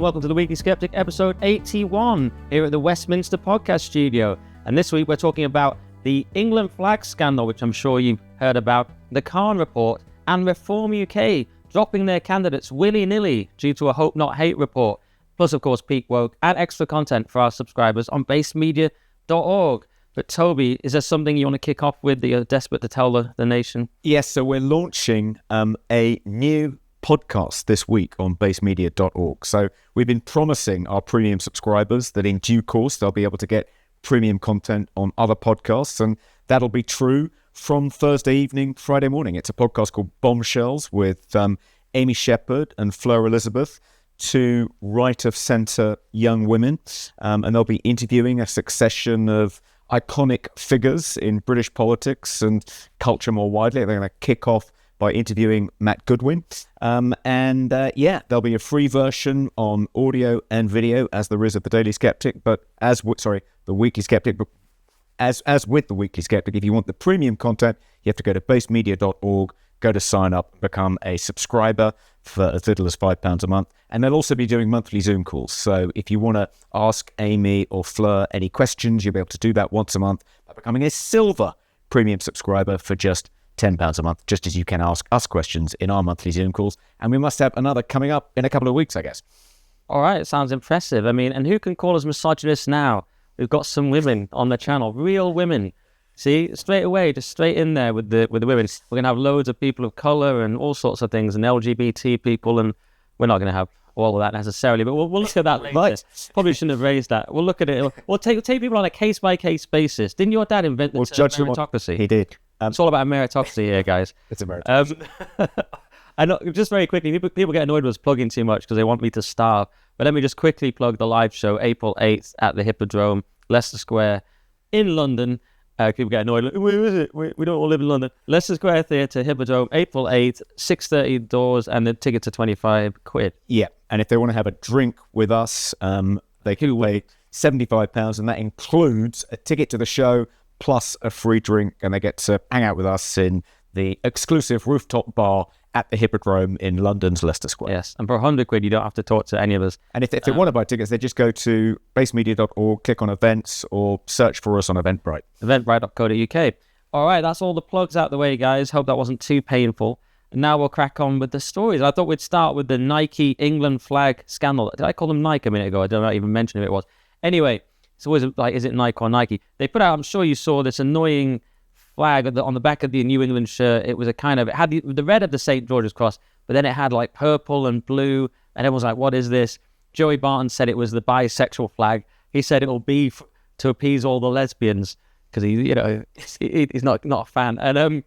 and welcome to the Weekly Sceptic, episode 81, here at the Westminster podcast studio. And this week we're talking about the England flag scandal, which I'm sure you've heard about, the Khan report, and Reform UK dropping their candidates willy-nilly due to a Hope Not Hate report. Plus, of course, peak woke and extra content for our subscribers on basemedia.org. But Toby, is there something you want to kick off with that you're desperate to tell the nation? Yes, so we're launching a new podcast this week on basemedia.org. So we've been promising our premium subscribers that in due course they'll be able to get premium content on other podcasts, and that'll be true from Thursday evening, Friday morning. It's a podcast called Bombshells with Amy Shepherd and Fleur Elizabeth, two right-of-centre young women, and they'll be interviewing a succession of iconic figures in British politics and culture more widely. They're going to kick off by interviewing Matt Goodwin. There'll be a free version on audio and video, as there is of the Daily Sceptic, the Weekly Sceptic. But as with the Weekly Sceptic, if you want the premium content, you have to go to basemedia.org, go to sign up, become a subscriber for as little as £5 a month. And they'll also be doing monthly Zoom calls. So if you want to ask Amy or Fleur any questions, you'll be able to do that once a month by becoming a silver premium subscriber for just £10 a month, just as you can ask us questions in our monthly Zoom calls. And we must have another coming up in a couple of weeks, I guess. All right, sounds impressive. I mean, and who can call us misogynists now? We've got some women on the channel, real women. See, straight away, just straight in there with the women. We're going to have loads of people of colour and all sorts of things, and LGBT people, and we're not going to have all of that necessarily, but we'll look at that later. Right. Probably shouldn't have raised that. We'll look at it. We'll take people on a case-by-case basis. Didn't your dad invent the meritocracy? He did. It's all about meritocracy here, guys. It's a meritocracy. I know, just very quickly, people get annoyed with us plugging too much because they want me to starve. But let me just quickly plug the live show, April 8th at the Hippodrome, Leicester Square in London. People get annoyed. Like, where is it? We don't all live in London. Leicester Square Theatre, Hippodrome, April 8th, 6:30 doors, and the tickets are £25. Yeah, and if they want to have a drink with us, they can pay £75, and that includes a ticket to the show plus a free drink, and they get to hang out with us in the exclusive rooftop bar at the Hippodrome in London's Leicester Square. Yes, and for £100 you don't have to talk to any of us. And if they want to buy tickets, they just go to basemedia.org, click on events, or search for us on Eventbrite. Eventbrite.co.uk. All right, that's all the plugs out the way, guys. Hope that wasn't too painful. And now we'll crack on with the stories. I thought we'd start with the Nike England flag scandal. Did I call them Nike a minute ago? I don't even mention who it was. Anyway, it's always like, is it Nike or Nike? They put out, I'm sure you saw this annoying flag on the back of the New England shirt. It was it had the red of the St. George's Cross, but then it had like purple and blue, and everyone's like, what is this? Joey Barton said it was the bisexual flag. He said it'll be to appease all the lesbians, because he's not a fan. And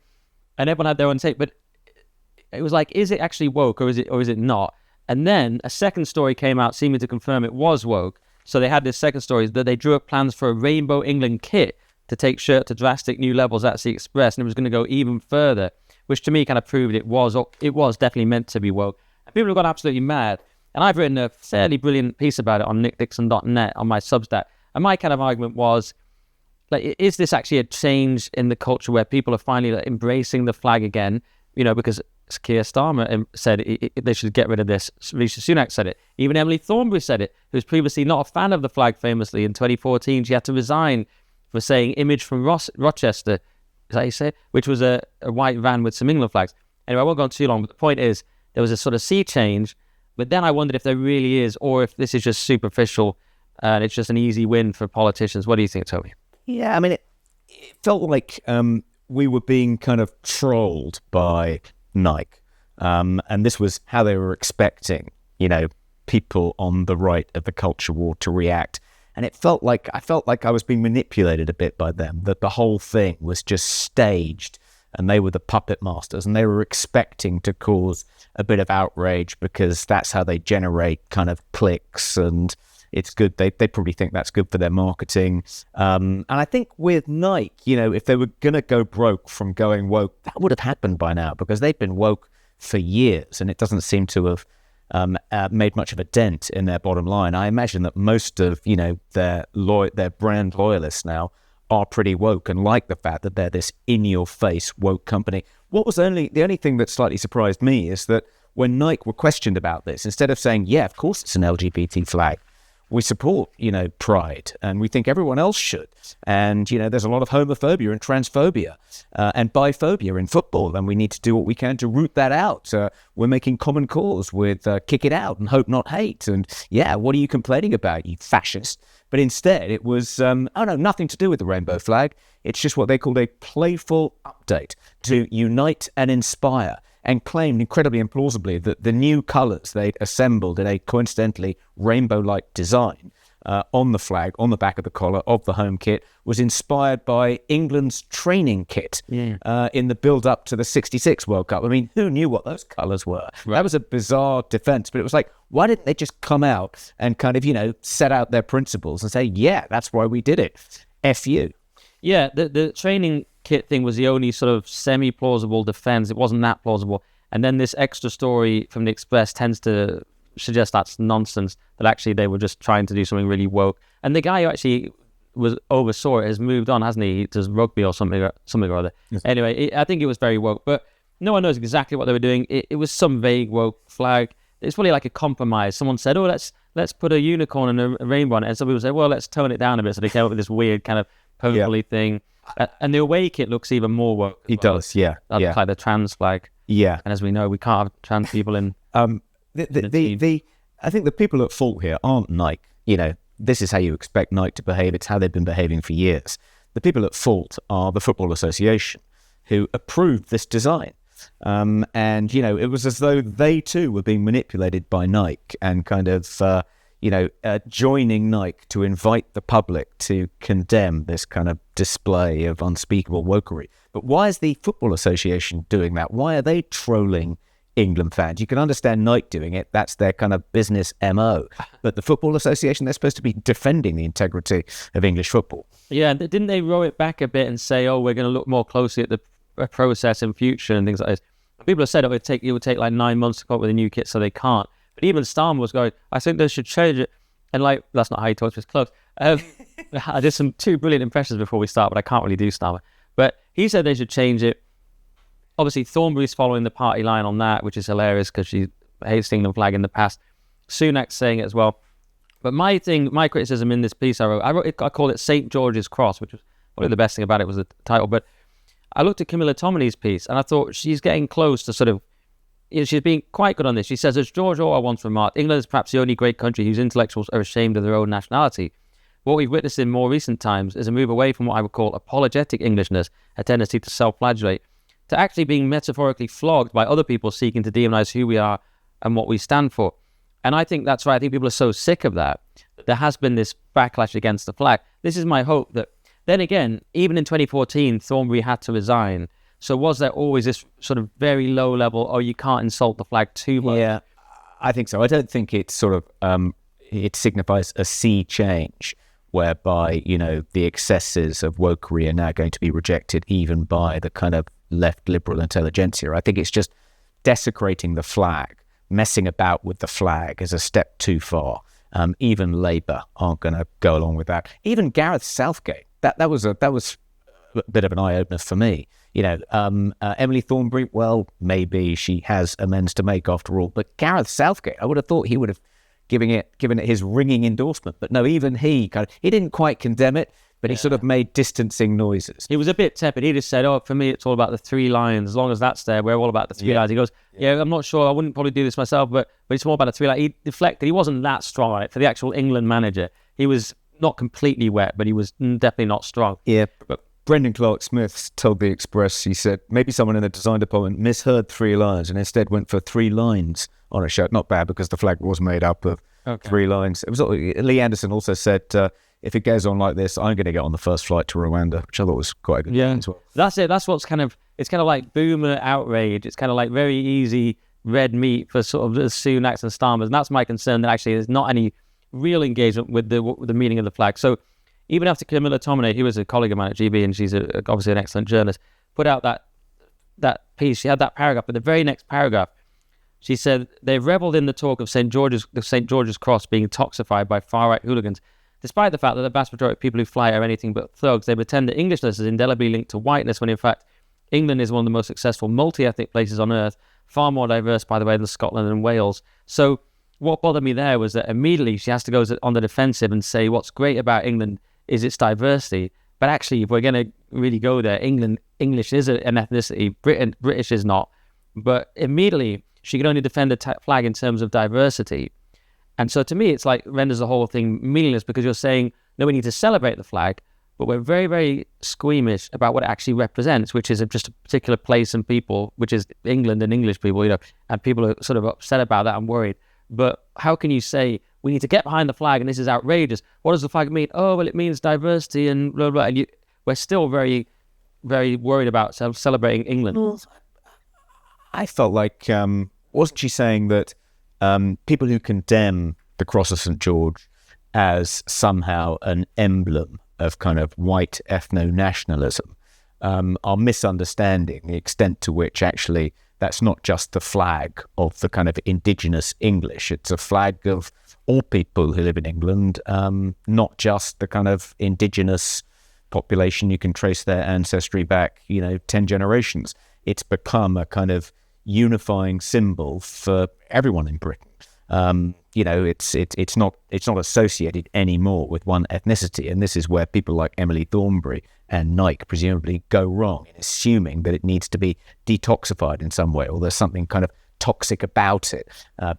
everyone had their own take, but it was like, is it actually woke or is it not? And then a second story came out seeming to confirm it was woke. So they had this second story that they drew up plans for a Rainbow England kit to take shirt to drastic new levels at the Express, and it was going to go even further, which to me kind of proved it was definitely meant to be woke. And people have got absolutely mad. And I've written a fairly brilliant piece about it on nickdixon.net on my Substack. And my kind of argument was, like, is this actually a change in the culture where people are finally embracing the flag again? Because Keir Starmer said they should get rid of this. Rishi Sunak said it. Even Emily Thornberry said it, who was previously not a fan of the flag famously. In 2014, she had to resign for saying image from Rochester, is that how you say it? Which was a white van with some England flags. Anyway, I won't go on too long, but the point is, there was a sort of sea change, but then I wondered if there really is, or if this is just superficial, and it's just an easy win for politicians. What do you think, Toby? Yeah, I mean, it felt like we were being kind of trolled by Nike, and this was how they were expecting, people on the right of the culture war to react. And I felt like I was being manipulated a bit by them, that the whole thing was just staged and they were the puppet masters and they were expecting to cause a bit of outrage because that's how they generate kind of clicks, and it's good. They probably think that's good for their marketing. And I think with Nike, if they were going to go broke from going woke, that would have happened by now because they've been woke for years and it doesn't seem to have made much of a dent in their bottom line. I imagine that most of their brand loyalists now are pretty woke and like the fact that they're this in-your-face woke company. The only thing that slightly surprised me is that when Nike were questioned about this, instead of saying, yeah, of course it's an LGBT flag, we support, pride, and we think everyone else should. And, there's a lot of homophobia and transphobia and biphobia in football, and we need to do what we can to root that out. We're making common cause with kick it out and hope not hate. And, yeah, what are you complaining about, you fascist? But instead, it was, nothing to do with the rainbow flag. It's just what they called a playful update to unite and inspire, and claimed incredibly implausibly that the new colours they'd assembled in a coincidentally rainbow-like design on the flag, on the back of the collar of the home kit, was inspired by England's training kit in the build-up to the '66 World Cup. I mean, who knew what those colours were? Right. That was a bizarre defence, but it was like, why didn't they just come out and kind of, set out their principles and say, yeah, that's why we did it. F you. Yeah, the training kit thing was the only sort of semi-plausible defense. It wasn't that plausible. And then this extra story from the Express tends to suggest that's nonsense, that actually they were just trying to do something really woke. And the guy who actually oversaw it has moved on, hasn't he? He does rugby or something or other. Yes. Anyway, I think it was very woke, but no one knows exactly what they were doing. It was some vague woke flag. It's probably like a compromise. Someone said, oh, let's put a unicorn and a rainbow on it. And some people say, well, let's tone it down a bit. So they came up with this weird kind of purpley thing. And the away kit looks even more woke. It does, yeah. That's like the trans flag. Yeah. And as we know, we can't have trans people in. I think the people at fault here aren't Nike. This is how you expect Nike to behave. It's how they've been behaving for years. The people at fault are the Football Association, who approved this design. And, it was as though they too were being manipulated by Nike and kind of, joining Nike to invite the public to condemn this kind of display of unspeakable wokery. But why is the Football Association doing that? Why are they trolling England fans? You can understand Nike doing it. That's their kind of business MO. But the Football Association, they're supposed to be defending the integrity of English football. Yeah, didn't they row it back a bit and say, oh, we're going to look more closely at the process in future and things like this? People have said it would take like 9 months to come up with a new kit, so they can't. But even Starmer was going, I think they should change it. And that's not how he talks, it's close. I did some 2 brilliant impressions before we start, but I can't really do Starmer. But he said they should change it. Obviously, Thornbury's following the party line on that, which is hilarious because she hates the England flag in the past. Sunak's saying it as well. But my criticism in this piece I called it St. George's Cross, which was probably the best thing about it was the title. But I looked at Camilla Tominey's piece and I thought she's getting close to sort of, she's being quite good on this. She says, as George Orwell once remarked, England is perhaps the only great country whose intellectuals are ashamed of their own nationality. What we've witnessed in more recent times is a move away from what I would call apologetic Englishness, a tendency to self-flagellate, to actually being metaphorically flogged by other people seeking to demonise who we are and what we stand for. And I think that's right. I think people are so sick of that. There has been this backlash against the flag. This is my hope that, then again, even in 2014, Thornbury had to resign. So was there always this sort of very low level, oh, you can't insult the flag too much? Yeah, I think so. I don't think it's sort of, it signifies a sea change whereby, the excesses of wokery are now going to be rejected even by the kind of left liberal intelligentsia. I think it's just desecrating the flag, messing about with the flag is a step too far. Even Labour aren't going to go along with that. Even Gareth Southgate, that was a bit of an eye-opener for me. Emily Thornbury, well, maybe she has amends to make after all, but Gareth Southgate, I would have thought he would have given it his ringing endorsement. But no, even he didn't quite condemn it, but he sort of made distancing noises. He was a bit tepid. He just said, oh, for me, it's all about the 3 lines. As long as that's there, we're all about the 3 lines. He goes, I'm not sure. I wouldn't probably do this myself, but it's more about the 3 lines. He deflected. He wasn't that strong on it. For the actual England manager, he was not completely wet, but he was definitely not strong. Yeah, but Brendan Clark-Smith told the Express, he said, maybe someone in the design department misheard 3 lines and instead went for 3 lines on a shirt. Not bad, because the flag was made up of 3 lines. It was Lee Anderson also said, if it goes on like this, I'm going to get on the first flight to Rwanda, which I thought was quite a good thing as well. That's it. That's what's it's kind of like boomer outrage. It's kind of like very easy red meat for sort of the Sunaks and Starmers. And that's my concern, that actually there's not any real engagement with the meaning of the flag. So even after Camilla Tominey, who was a colleague of mine at GB, and she's obviously an excellent journalist, put out that piece, she had that paragraph, but the very next paragraph, she said, they've revelled in the talk of St. George's Cross being toxified by far-right hooligans. Despite the fact that the vast majority of people who fly are anything but thugs, they pretend that Englishness is indelibly linked to whiteness, when in fact England is one of the most successful multi-ethnic places on earth, far more diverse, by the way, than Scotland and Wales. So what bothered me there was that immediately she has to go on the defensive and say what's great about England is its diversity. But actually, if we're going to really go there, English is an ethnicity, British is not. But immediately, she can only defend the flag in terms of diversity. And so to me, it's like renders the whole thing meaningless, because you're saying, no, we need to celebrate the flag, but we're very, very squeamish about what it actually represents, which is just a particular place and people, which is England and English people, and people are sort of upset about that and worried. But how can you say, we need to get behind the flag and this is outrageous? What does the flag mean? Oh, well, it means diversity and blah, blah. And we're still very, very worried about celebrating England. Well, I felt like, wasn't she saying that people who condemn the Cross of St. George as somehow an emblem of kind of white ethno-nationalism are misunderstanding the extent to which actually that's not just the flag of the kind of indigenous English. It's a flag of all people who live in England, not just the kind of indigenous population. You can trace their ancestry back, 10 generations. It's become a kind of unifying symbol for everyone in Britain. It's not associated anymore with one ethnicity, and this is where people like Emily Thornberry and Nike presumably go wrong in assuming that it needs to be detoxified in some way, or there's something kind of toxic about it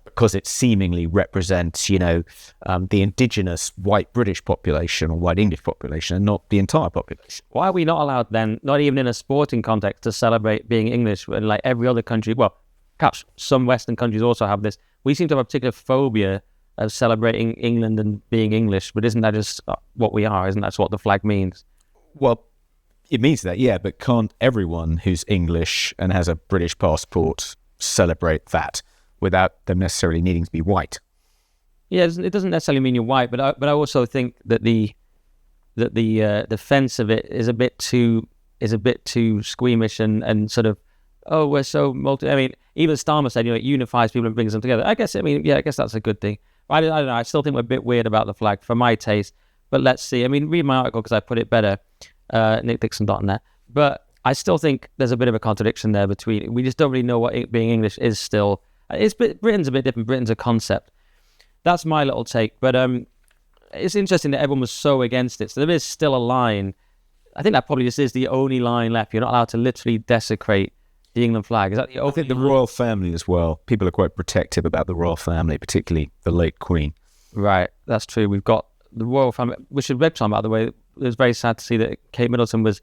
because it seemingly represents, the indigenous white British population or white English population, and not the entire population. Why are we not allowed then, not even in a sporting context, to celebrate being English when, like, every other country, well, perhaps some Western countries also have this? We seem to have a particular phobia of celebrating England and being English, but isn't that just what we are? Isn't that what the flag means? Well, it means that, yeah, but can't everyone who's English and has a British passport celebrate that without them necessarily needing to be white? Yeah, it doesn't necessarily mean you're white, but I also think that the defense of it is a bit too squeamish and sort of, oh, we're so multi. I mean, even Starmer said, it unifies people and brings them together. I guess that's a good thing. I don't know. I still think we're a bit weird about the flag for my taste, but let's see. I mean, read my article because I put it better, nickdixon.net. But I still think there's a bit of a contradiction there between. We just don't really know what being English is still. Britain's a bit different. Britain's a concept. That's my little take. But it's interesting that everyone was so against it. So there is still a line. I think that probably just is the only line left. You're not allowed to literally desecrate the England flag. Is that the only? I think the royal family as well. People are quite protective about the royal family, particularly the late Queen. Right, that's true. We've got the royal family. We should read some, by the way. It was very sad to see that Kate Middleton was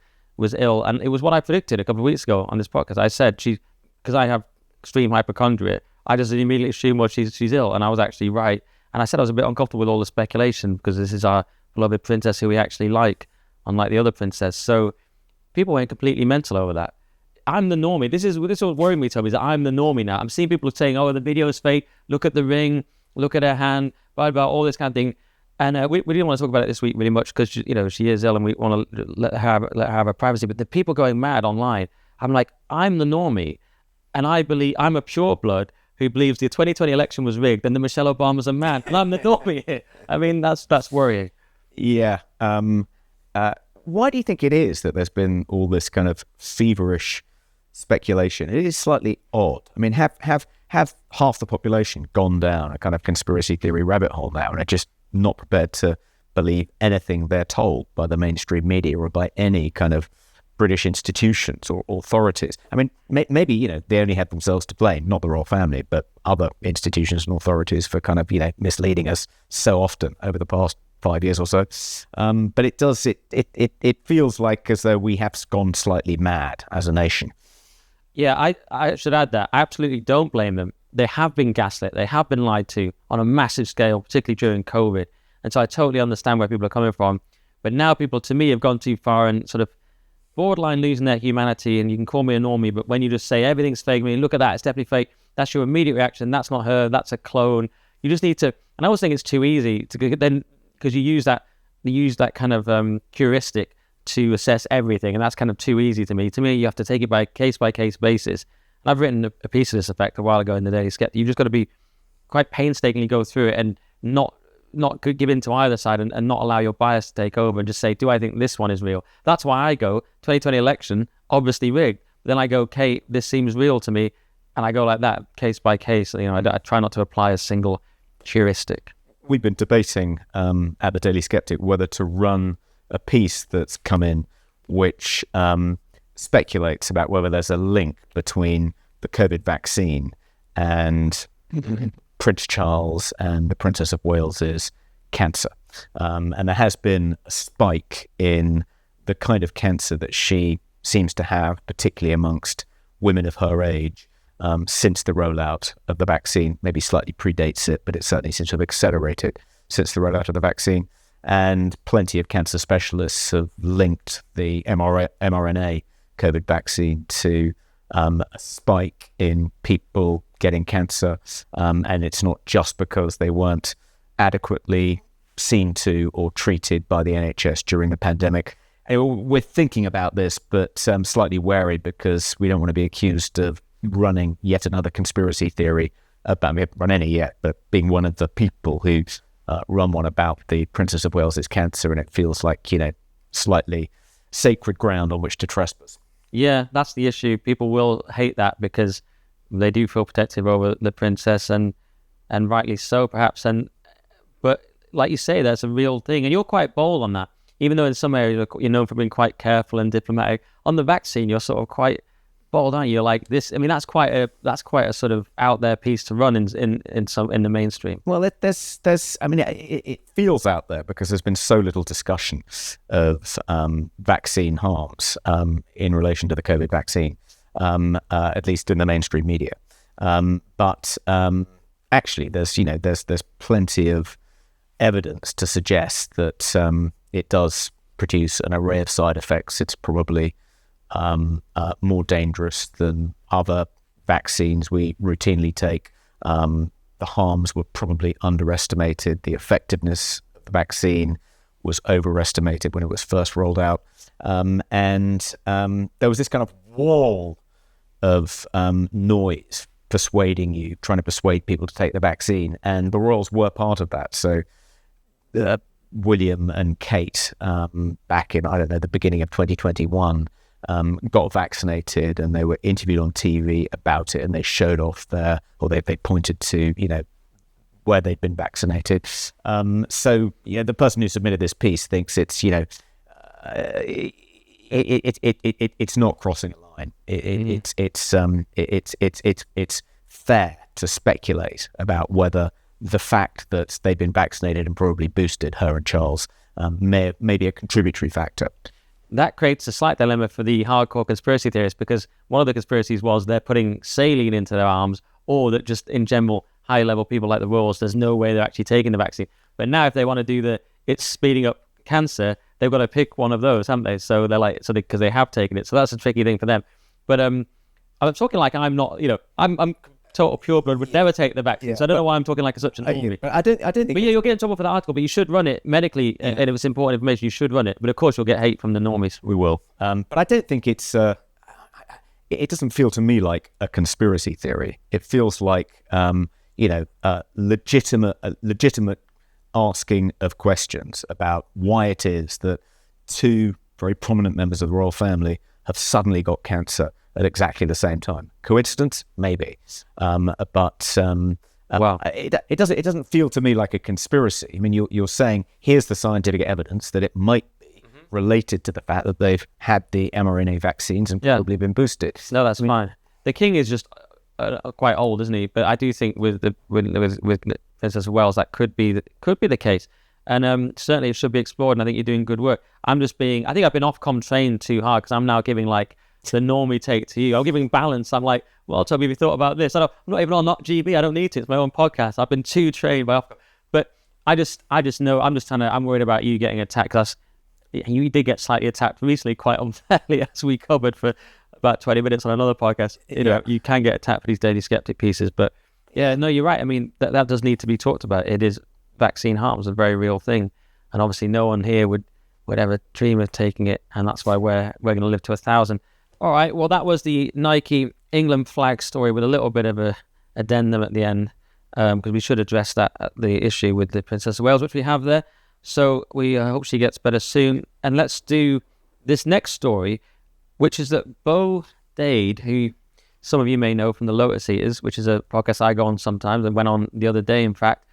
ill, and it was what I predicted a couple of weeks ago on this podcast. I said because I have extreme hypochondria, I just immediately assumed, well, she's ill, and I was actually right. And I said I was a bit uncomfortable with all the speculation because this is our beloved princess who we actually like, unlike the other princess. So people went completely mental over that. I'm the normie. This is what's worrying me, Toby, is that I'm the normie now. I'm seeing people saying, oh, the video is fake. Look at the ring. Look at her hand. Blah, blah, all this kind of thing. And we didn't want to talk about it this week really much because, she is ill and we want to let her have her privacy. But the people going mad online, I'm like, I'm the normie. And I believe I'm a pureblood who believes the 2020 election was rigged and that Michelle Obama's a man. And I'm the normie here. I mean, that's worrying. Yeah. Why do you think it is that there's been all this kind of feverish speculation? It is slightly odd. I mean, have half the population gone down a kind of conspiracy theory rabbit hole now and are just not prepared to believe anything they're told by the mainstream media or by any kind of British institutions or authorities? I mean, maybe, they only had themselves to blame, not the royal family, but other institutions and authorities for kind of, misleading us so often over the past 5 years or so. But it feels like as though we have gone slightly mad as a nation. Yeah, I should add that. I absolutely don't blame them. They have been gaslit. They have been lied to on a massive scale, particularly during COVID. And so I totally understand where people are coming from. But now people, to me, have gone too far and sort of borderline losing their humanity. And you can call me a normie, but when you just say everything's fake, I mean, look at that, it's definitely fake. That's your immediate reaction. That's not her. That's a clone. You just need to, and I always think it's too easy to then, because you use that kind of heuristic to assess everything, and that's kind of too easy to me. To me, you have to take it by case basis. And I've written a piece to this effect a while ago in the Daily Sceptic. You just got to be quite painstakingly go through it and not give in to either side and not allow your bias to take over and just say, do I think this one is real? That's why I go 2020 election, obviously rigged. Then I go, Kate, this seems real to me. And I go like that, case by case. I try not to apply a single heuristic. We've been debating at the Daily Sceptic whether to run a piece that's come in which speculates about whether there's a link between the COVID vaccine and Prince Charles and the Princess of Wales's cancer. And there has been a spike in the kind of cancer that she seems to have, particularly amongst women of her age, since the rollout of the vaccine. Maybe slightly predates it, but it certainly seems to have accelerated since the rollout of the vaccine. And plenty of cancer specialists have linked the mRNA COVID vaccine to a spike in people getting cancer. And it's not just because they weren't adequately seen to or treated by the NHS during the pandemic. And we're thinking about this, but slightly wary because we don't want to be accused of running yet another conspiracy theory about, we haven't run any yet, but being one of the people who run one about the Princess of Wales's cancer, and it feels like, slightly sacred ground on which to trespass. Yeah, that's the issue. People will hate that because they do feel protective over the princess, and rightly so, perhaps. But like you say, that's a real thing, and you're quite bold on that. Even though in some areas you're known for being quite careful and diplomatic, on the vaccine you're sort of quite bold, aren't you? You're like this. I mean, that's quite a sort of out there piece to run in the mainstream. Well, it feels out there because there's been so little discussion of vaccine harms in relation to the COVID vaccine, at least in the mainstream media. But actually, there's plenty of evidence to suggest that it does produce an array of side effects. It's probably more dangerous than other vaccines we routinely take. The harms were probably underestimated. The effectiveness of the vaccine was overestimated when it was first rolled out. And there was this kind of wall of noise trying to persuade people to take the vaccine. And the royals were part of that. So William and Kate, back in, the beginning of 2021, got vaccinated, and they were interviewed on TV about it, and they showed off they pointed to, where they'd been vaccinated. So the person who submitted this piece thinks it's, it's not crossing a line. It's fair to speculate about whether the fact that they've been vaccinated and probably boosted, her and Charles, may be a contributory factor. That creates a slight dilemma for the hardcore conspiracy theorists, because one of the conspiracies was they're putting saline into their arms, or that just in general, high-level people like the royals, there's no way they're actually taking the vaccine. But now if they want to do it's speeding up cancer, they've got to pick one of those, haven't they? So they're like, because they have taken it. So that's a tricky thing for them. But I'm talking like I'm not, I'm total pureblood, would never take the vaccine. So I don't know why I'm talking like such an ordinary. I don't think. But yeah, you'll get in trouble for the article, but you should run it medically, and if it's important information, you should run it. But of course, you'll get hate from the normies. We will. But I don't think it's. It doesn't feel to me like a conspiracy theory. It feels like legitimate asking of questions about why it is that two very prominent members of the royal family have suddenly got cancer at exactly the same time. Coincidence? Maybe. But it doesn't feel to me like a conspiracy. I mean, you're saying here's the scientific evidence that it might be related to the fact that they've had the mRNA vaccines and probably been boosted. No, that's fine. The king is just quite old, isn't he? But I do think with Princess of Wales, that could be the case. And certainly it should be explored, and I think you're doing good work. I think I've been Ofcom trained too hard, because I'm now giving like the normie take to you. I'm giving balance. I'm like, well, Toby, have you thought about this? I'm not even on Not GB. I don't need to. It's my own podcast. I've been too trained by Ofcom. But I just know, I'm worried about you getting attacked, because you did get slightly attacked recently, quite unfairly, as we covered for about 20 minutes on another podcast. You can get attacked for these Daily Sceptic pieces. But yeah, no, you're right. I mean, that does need to be talked about. It is, vaccine harm is a very real thing. And obviously no one here would ever dream of taking it. And that's why we're going to live to 1,000. All right, well, that was the Nike England flag story with a little bit of a addendum at the end, because we should address the issue with the Princess of Wales, which we have there. So we hope she gets better soon. And let's do this next story, which is that Beau Dade, who some of you may know from the Lotus Eaters, which is a podcast I go on sometimes and went on the other day, in fact,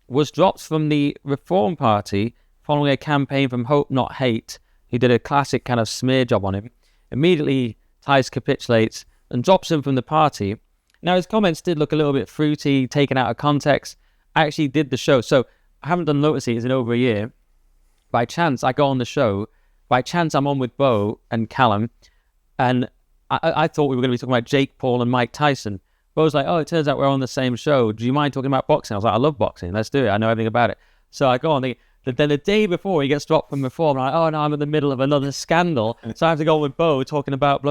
was dropped from the Reform Party following a campaign from Hope Not Hate, who did a classic kind of smear job on him. Immediately, Tice capitulates and drops him from the party. Now, his comments did look a little bit fruity, taken out of context. I actually did the show. So I haven't done Lotus Eaters in over a year. By chance, I go on the show. By chance, I'm on with Beau and Callum. And I thought we were going to be talking about Jake Paul and Mike Tyson. Beau's like, oh, it turns out we're on the same show. Do you mind talking about boxing? I was like, I love boxing. Let's do it. I know everything about it. So I go on. Then the day before he gets dropped from Reform, I'm like, oh, no, I'm in the middle of another scandal. So I have to go on with Beau talking about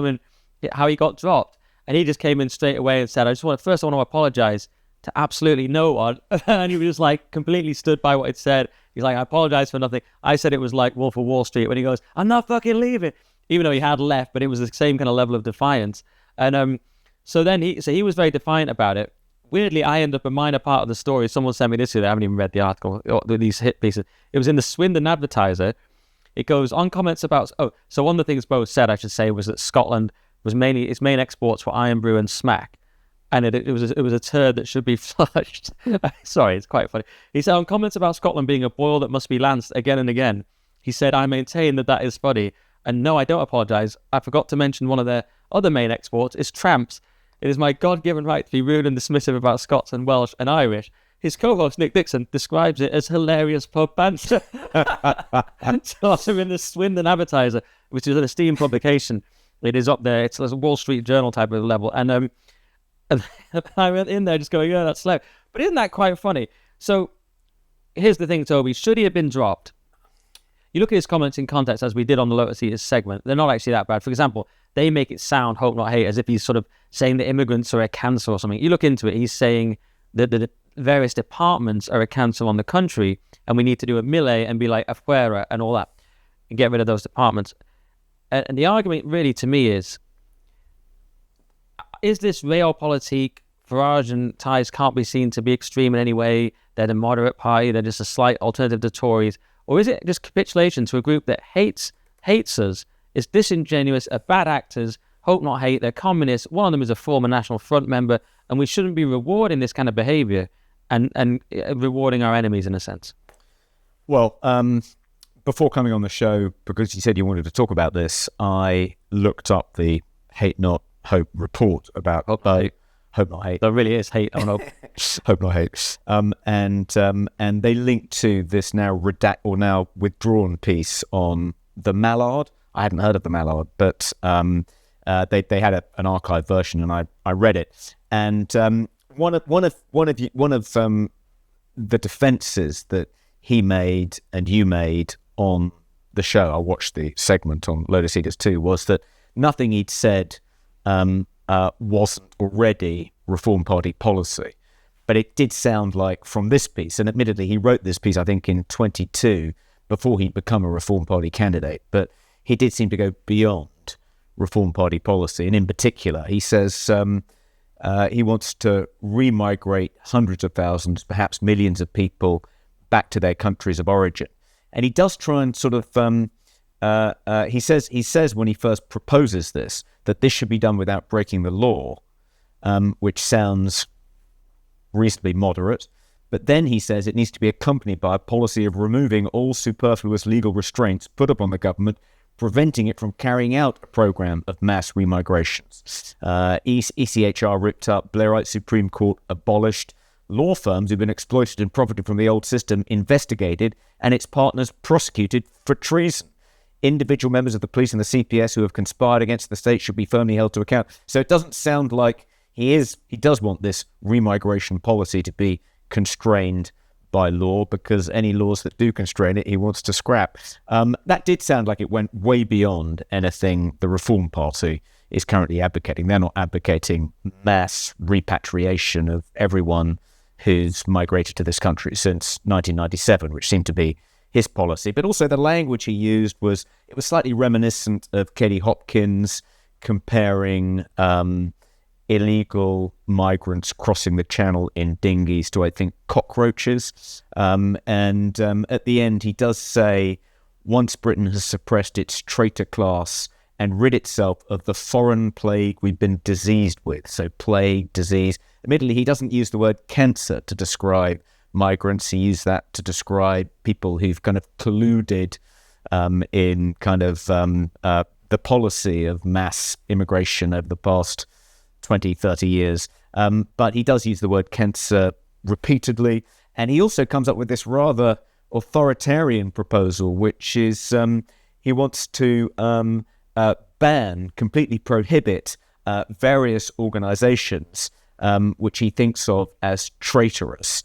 how he got dropped. And he just came in straight away and said, I want to apologize to absolutely no one. And he was just like completely stood by what it said. He's like, I apologize for nothing. I said it was like Wolf of Wall Street when he goes, I'm not fucking leaving. Even though he had left, but it was the same kind of level of defiance. And so he was very defiant about it. Weirdly, I end up a minor part of the story. Someone sent me this here. I haven't even read the article, these hit pieces. It was in the Swindon Advertiser. It goes on comments about, so one of the things Beau said, I should say, was that Scotland was mainly, its main exports were Iron Brew and Smack. And it was a turd that should be flushed. Sorry, it's quite funny. He said, on comments about Scotland being a boil that must be lanced again and again, he said, I maintain that is funny. And no, I don't apologise. I forgot to mention one of their other main exports is tramps. It is my God-given right to be rude and dismissive about Scots and Welsh and Irish. His co-host, Nick Dixon, describes it as hilarious pub banter. So I'm in the Swindon Advertiser, which is an esteemed publication. It is up there. It's a Wall Street Journal type of level. And I went in there just going, yeah, that's slow. But isn't that quite funny? So here's the thing, Toby. Should he have been dropped? You look at his comments in context, as we did on the Lotus Eaters segment, they're not actually that bad. For example, they make it sound, Hope Not Hate, as if he's sort of saying that immigrants are a cancer or something. You look into it, he's saying that the various departments are a cancer on the country, and we need to do a melee and be like afuera and all that, and get rid of those departments. And the argument really to me is this realpolitik? Farage and Tice can't be seen to be extreme in any way. They're the moderate party. They're just a slight alternative to Tories. Or is it just capitulation to a group that hates us, is disingenuous, are bad actors, Hope Not Hate, they're communists, one of them is a former National Front member, and we shouldn't be rewarding this kind of behaviour and rewarding our enemies in a sense? Well, before coming on the show, because you said you wanted to talk about this, I looked up the Hate Not Hope report about Hope Not Hate. Hope Not Hate. There really is hate on Hope. Hope Not Hate. And they linked to this now withdrawn piece on the Mallard. I hadn't heard of the Mallard, but they had an archived version, and I read it. And one of the defences that he made and you made on the show, I watched the segment on Lotus Eaters 2, was that nothing he'd said wasn't already Reform Party policy. But it did sound like from this piece, and admittedly he wrote this piece I think in 22 before he'd become a Reform Party candidate, but he did seem to go beyond Reform Party policy. And in particular, he says he wants to remigrate hundreds of thousands, perhaps millions of people back to their countries of origin. And he does try and sort of he says when he first proposes this, that this should be done without breaking the law, which sounds reasonably moderate. But then he says it needs to be accompanied by a policy of removing all superfluous legal restraints put upon the government, preventing it from carrying out a program of mass remigrations. ECHR ripped up, Blairite Supreme Court abolished, law firms who've been exploited and profited from the old system investigated, and its partners prosecuted for treason. Individual members of the police and the CPS who have conspired against the state should be firmly held to account. So it doesn't sound like he does want this remigration policy to be constrained by law, because any laws that do constrain it, he wants to scrap. That did sound like it went way beyond anything the Reform Party is currently advocating. They're not advocating mass repatriation of everyone who's migrated to this country since 1997, which seemed to be his policy. But also the language he used was slightly reminiscent of Katie Hopkins comparing illegal migrants crossing the channel in dinghies to, I think, cockroaches. And at the end, he does say, once Britain has suppressed its traitor class and rid itself of the foreign plague we've been diseased with. So plague, disease. Admittedly, he doesn't use the word cancer to describe migrants. He used that to describe people who've kind of colluded in kind of the policy of mass immigration over the past 20, 30 years. But he does use the word cancer repeatedly. And he also comes up with this rather authoritarian proposal, which is he wants to completely prohibit various organizations which he thinks of as traitorous.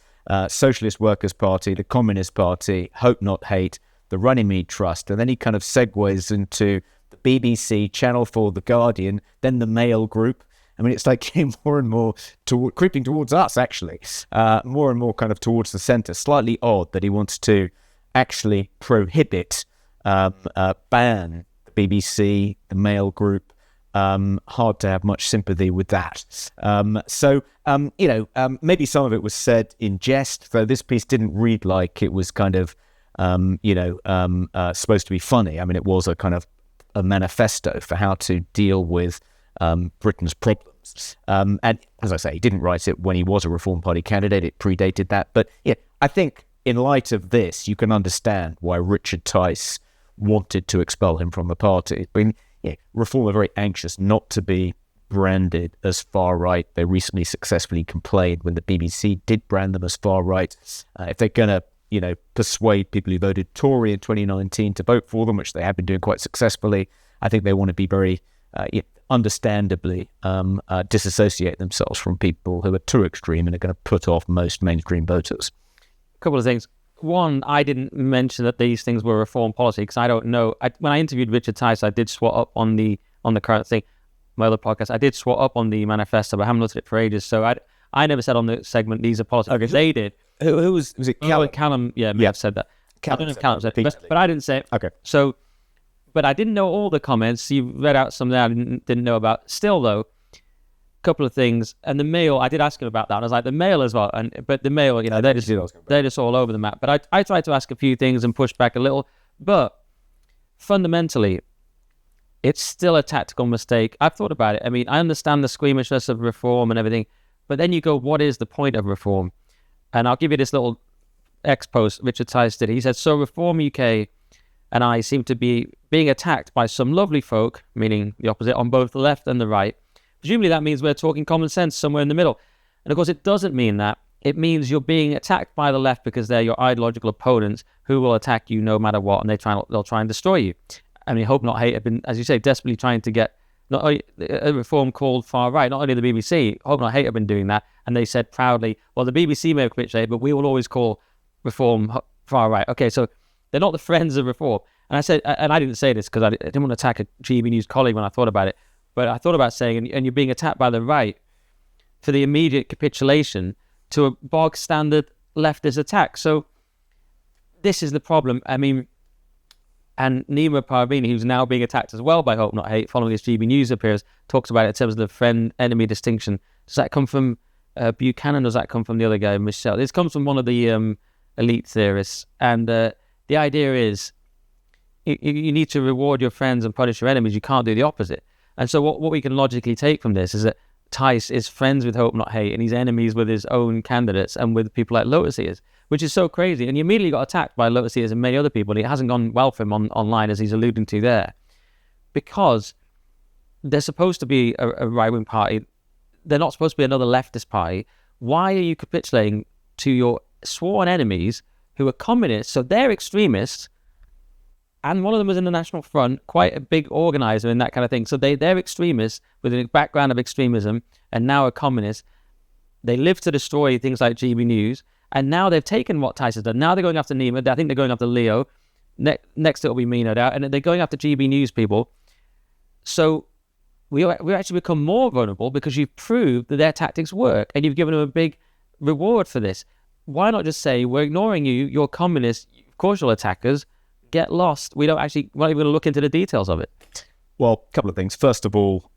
Socialist Workers' Party, the Communist Party, Hope Not Hate, the Runnymede Trust, and then he kind of segues into the BBC, Channel 4, The Guardian, then the Mail Group. I mean, it's like more and more creeping towards us, actually, more and more kind of towards the centre. Slightly odd that he wants to actually prohibit, ban the BBC, the Mail Group. Hard to have much sympathy with that. Maybe some of it was said in jest, though this piece didn't read like it was kind of, supposed to be funny. I mean, it was a kind of a manifesto for how to deal with Britain's problems. And as I say, he didn't write it when he was a Reform Party candidate. It predated that. But yeah, I think in light of this, you can understand why Richard Tice wanted to expel him from the party. I mean, Reform are very anxious not to be branded as far right. They recently successfully complained when the BBC did brand them as far right. If they're going to, persuade people who voted Tory in 2019 to vote for them, which they have been doing quite successfully, I think they want to be very, understandably, disassociate themselves from people who are too extreme and are going to put off most mainstream voters. A couple of things. One, I didn't mention that these things were reform policy because I don't know. When I interviewed Richard Tice, I did swat up on the current thing. My other podcast, I did swat up on the manifesto, but I haven't looked at it for ages. So I never said on the segment these are policy. Okay, they did. Who was it? Callum? Callum, may have said that. I don't know if Callum said it, but I didn't say it. Okay. So, but I didn't know all the comments. You read out some that I didn't know about. Still, though, a couple of things. And the Mail, I did ask him about that. And I was like, the Mail as well. But the Mail, they're just all over the map. But I tried to ask a few things and push back a little. But fundamentally, it's still a tactical mistake. I've thought about it. I mean, I understand the squeamishness of reform and everything. But then you go, what is the point of reform? And I'll give you this little ex-post Richard Tice did. He said, so Reform UK and I seem to be being attacked by some lovely folk, meaning the opposite, on both the left and the right. Presumably that means we're talking common sense somewhere in the middle. And of course it doesn't mean that. It means you're being attacked by the left because they're your ideological opponents who will attack you no matter what, and they'll try and destroy you. I mean, Hope Not Hate have been, as you say, desperately trying to get not only a reform called far right, not only the BBC, Hope Not Hate have been doing that, and they said proudly, well, the BBC may have capitulated, but we will always call reform far right. Okay, so they're not the friends of reform. And I said, and I didn't say this because I didn't want to attack a GB News colleague when I thought about it, but I thought about saying, and you're being attacked by the right for the immediate capitulation to a bog standard leftist attack. So this is the problem. I mean, and Nima Parvini, who's now being attacked as well by Hope Not Hate, following his GB News appearance, talks about it in terms of the friend-enemy distinction. Does that come from Buchanan, or does that come from the other guy, Michelle? This comes from one of the elite theorists. And the idea is you need to reward your friends and punish your enemies. You can't do the opposite. And so what we can logically take from this is that Tice is friends with Hope Not Hate and he's enemies with his own candidates and with people like Lotus ears, which is so crazy. And he immediately got attacked by Lotus ears and many other people, and it hasn't gone well for him online, as he's alluding to there, because they're supposed to be a right-wing party. They're not supposed to be another leftist party. Why are you capitulating to your sworn enemies who are communists? So they're extremists, and one of them was in the National Front, quite a big organizer in that kind of thing. So they're extremists with a background of extremism and now are communists. They live to destroy things like GB News, and now they've taken what Tice has done. Now they're going after Nima. I think they're going after Leo. Next it'll be me, no doubt. And they're going after GB News people. So we actually become more vulnerable because you've proved that their tactics work and you've given them a big reward for this. Why not just say, we're ignoring you, you're communists, of course you'll attack us, get lost. We're not even going to look into the details of it. Well, a couple of things. First of all,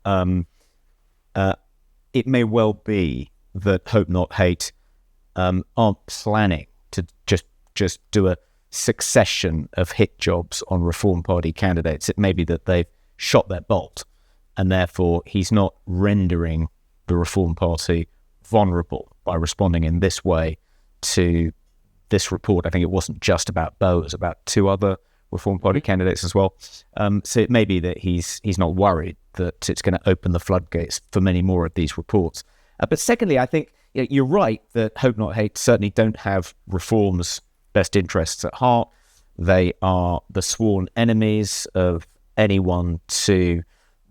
it may well be that Hope Not Hate aren't planning to just do a succession of hit jobs on Reform Party candidates. It may be that they've shot their bolt, and therefore he's not rendering the Reform Party vulnerable by responding in this way to this report. I think it wasn't just about Beau, it was about 2 other Reform Party candidates as well. So it may be that he's not worried that it's going to open the floodgates for many more of these reports. But secondly, I think you're right that Hope Not Hate certainly don't have Reform's best interests at heart. They are the sworn enemies of anyone to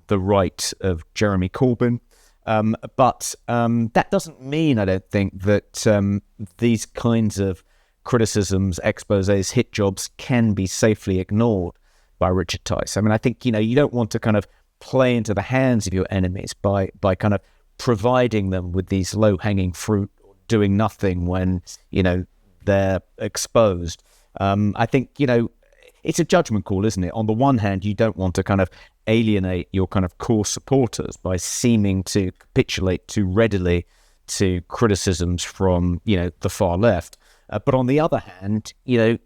the right of Jeremy Corbyn. But that doesn't mean, I don't think, that these kinds of criticisms, exposés, hit jobs can be safely ignored by Richard Tice. I mean, I think, you don't want to kind of play into the hands of your enemies by kind of providing them with these low-hanging fruit, doing nothing when, they're exposed. I think, it's a judgment call, isn't it? On the one hand, you don't want to kind of alienate your kind of core supporters by seeming to capitulate too readily to criticisms from, the far left. But on the other hand, you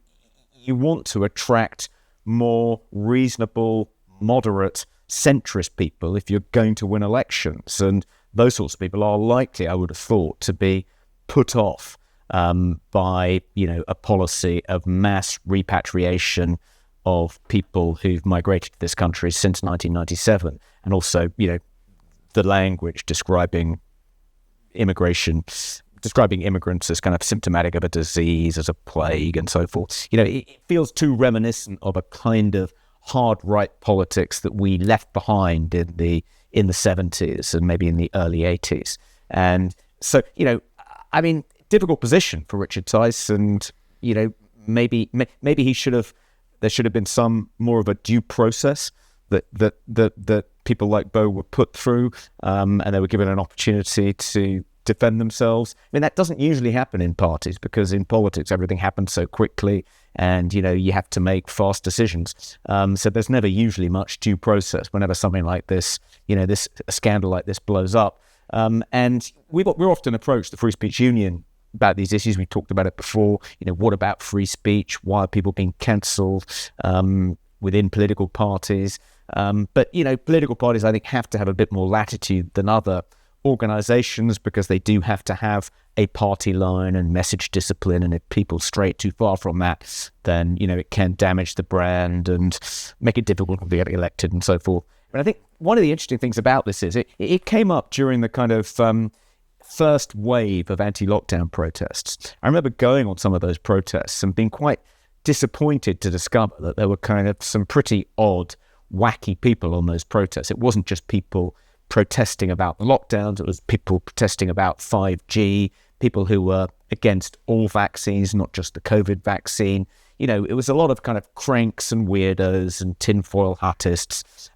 want to attract more reasonable, moderate, centrist people if you're going to win elections. And those sorts of people are likely, I would have thought, to be put off by, a policy of mass repatriation of people who've migrated to this country since 1997. And also, the language describing immigrants as kind of symptomatic of a disease, as a plague and so forth. It feels too reminiscent of a kind of hard right politics that we left behind in the 70s and maybe in the early 80s. And so, difficult position for Richard Tice, and, maybe there should have been some more of a due process that people like Beau were put through, and they were given an opportunity to defend themselves. I mean, that doesn't usually happen in parties, because in politics everything happens so quickly, and you have to make fast decisions. So there's never usually much due process whenever something like this, a scandal like this blows up. And we're often approached the Free Speech Union about these issues. We talked about it before. What about free speech? Why are people being cancelled within political parties? But political parties, I think, have to have a bit more latitude than other organisations, because they do have to have a party line and message discipline, and if people stray too far from that, then it can damage the brand and make it difficult to get elected and so forth. But I think one of the interesting things about this is it came up during the kind of first wave of anti-lockdown protests. I remember going on some of those protests and being quite disappointed to discover that there were kind of some pretty odd, wacky people on those protests. It wasn't just people protesting about the lockdowns, it was people protesting about 5G, people who were against all vaccines, not just the COVID vaccine. It was a lot of kind of cranks and weirdos and tinfoil hattists.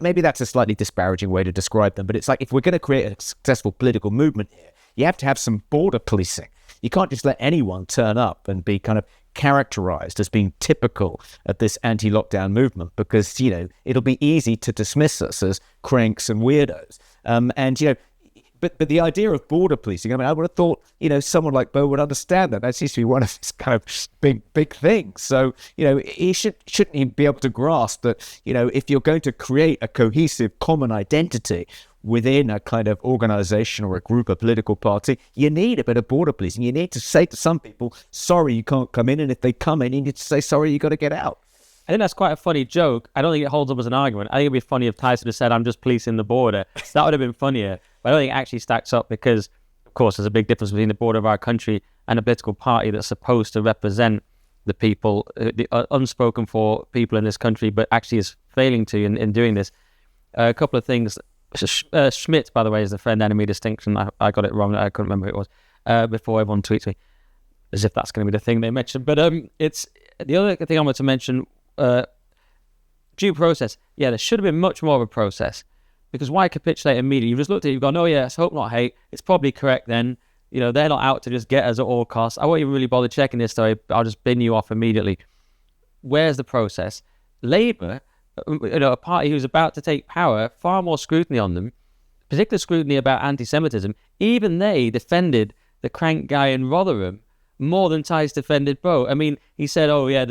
Maybe that's a slightly disparaging way to describe them, but it's like, if we're going to create a successful political movement here, you have to have some border policing. You can't just let anyone turn up and be kind of characterized as being typical of this anti-lockdown movement, because, it'll be easy to dismiss us as cranks and weirdos. But the idea of border policing, I would have thought, someone like Beau would understand that. That seems to be one of his kind of big things. So, he shouldn't he be able to grasp that, if you're going to create a cohesive common identity within a kind of organisation or a group, a political party, you need a bit of border policing. You need to say to some people, sorry, you can't come in. And if they come in, you need to say, sorry, you got to get out. I think that's quite a funny joke. I don't think it holds up as an argument. I think it'd be funny if Tyson had said, I'm just policing the border. That would have been funnier. But I don't think it actually stacks up, because, of course, there's a big difference between the border of our country and a political party that's supposed to represent the people, the unspoken for people in this country, but actually is failing to in doing this. A couple of things. Schmidt, by the way, is the friend-enemy distinction. I got it wrong. I couldn't remember who it was before everyone tweets me, as if that's going to be the thing they mentioned. But it's the other thing I wanted to mention. Due process. Yeah, there should have been much more of a process, because why capitulate immediately? You've just looked at it, you've gone, oh yeah, it's Hope Not Hate. It's probably correct then. They're not out to just get us at all costs. I won't even really bother checking this story. I'll just bin you off immediately. Where's the process? Labour, a party who's about to take power, far more scrutiny on them, particular scrutiny about anti-Semitism. Even they defended the crank guy in Rotherham more than Tice defended Beau. I mean, he said, oh yeah,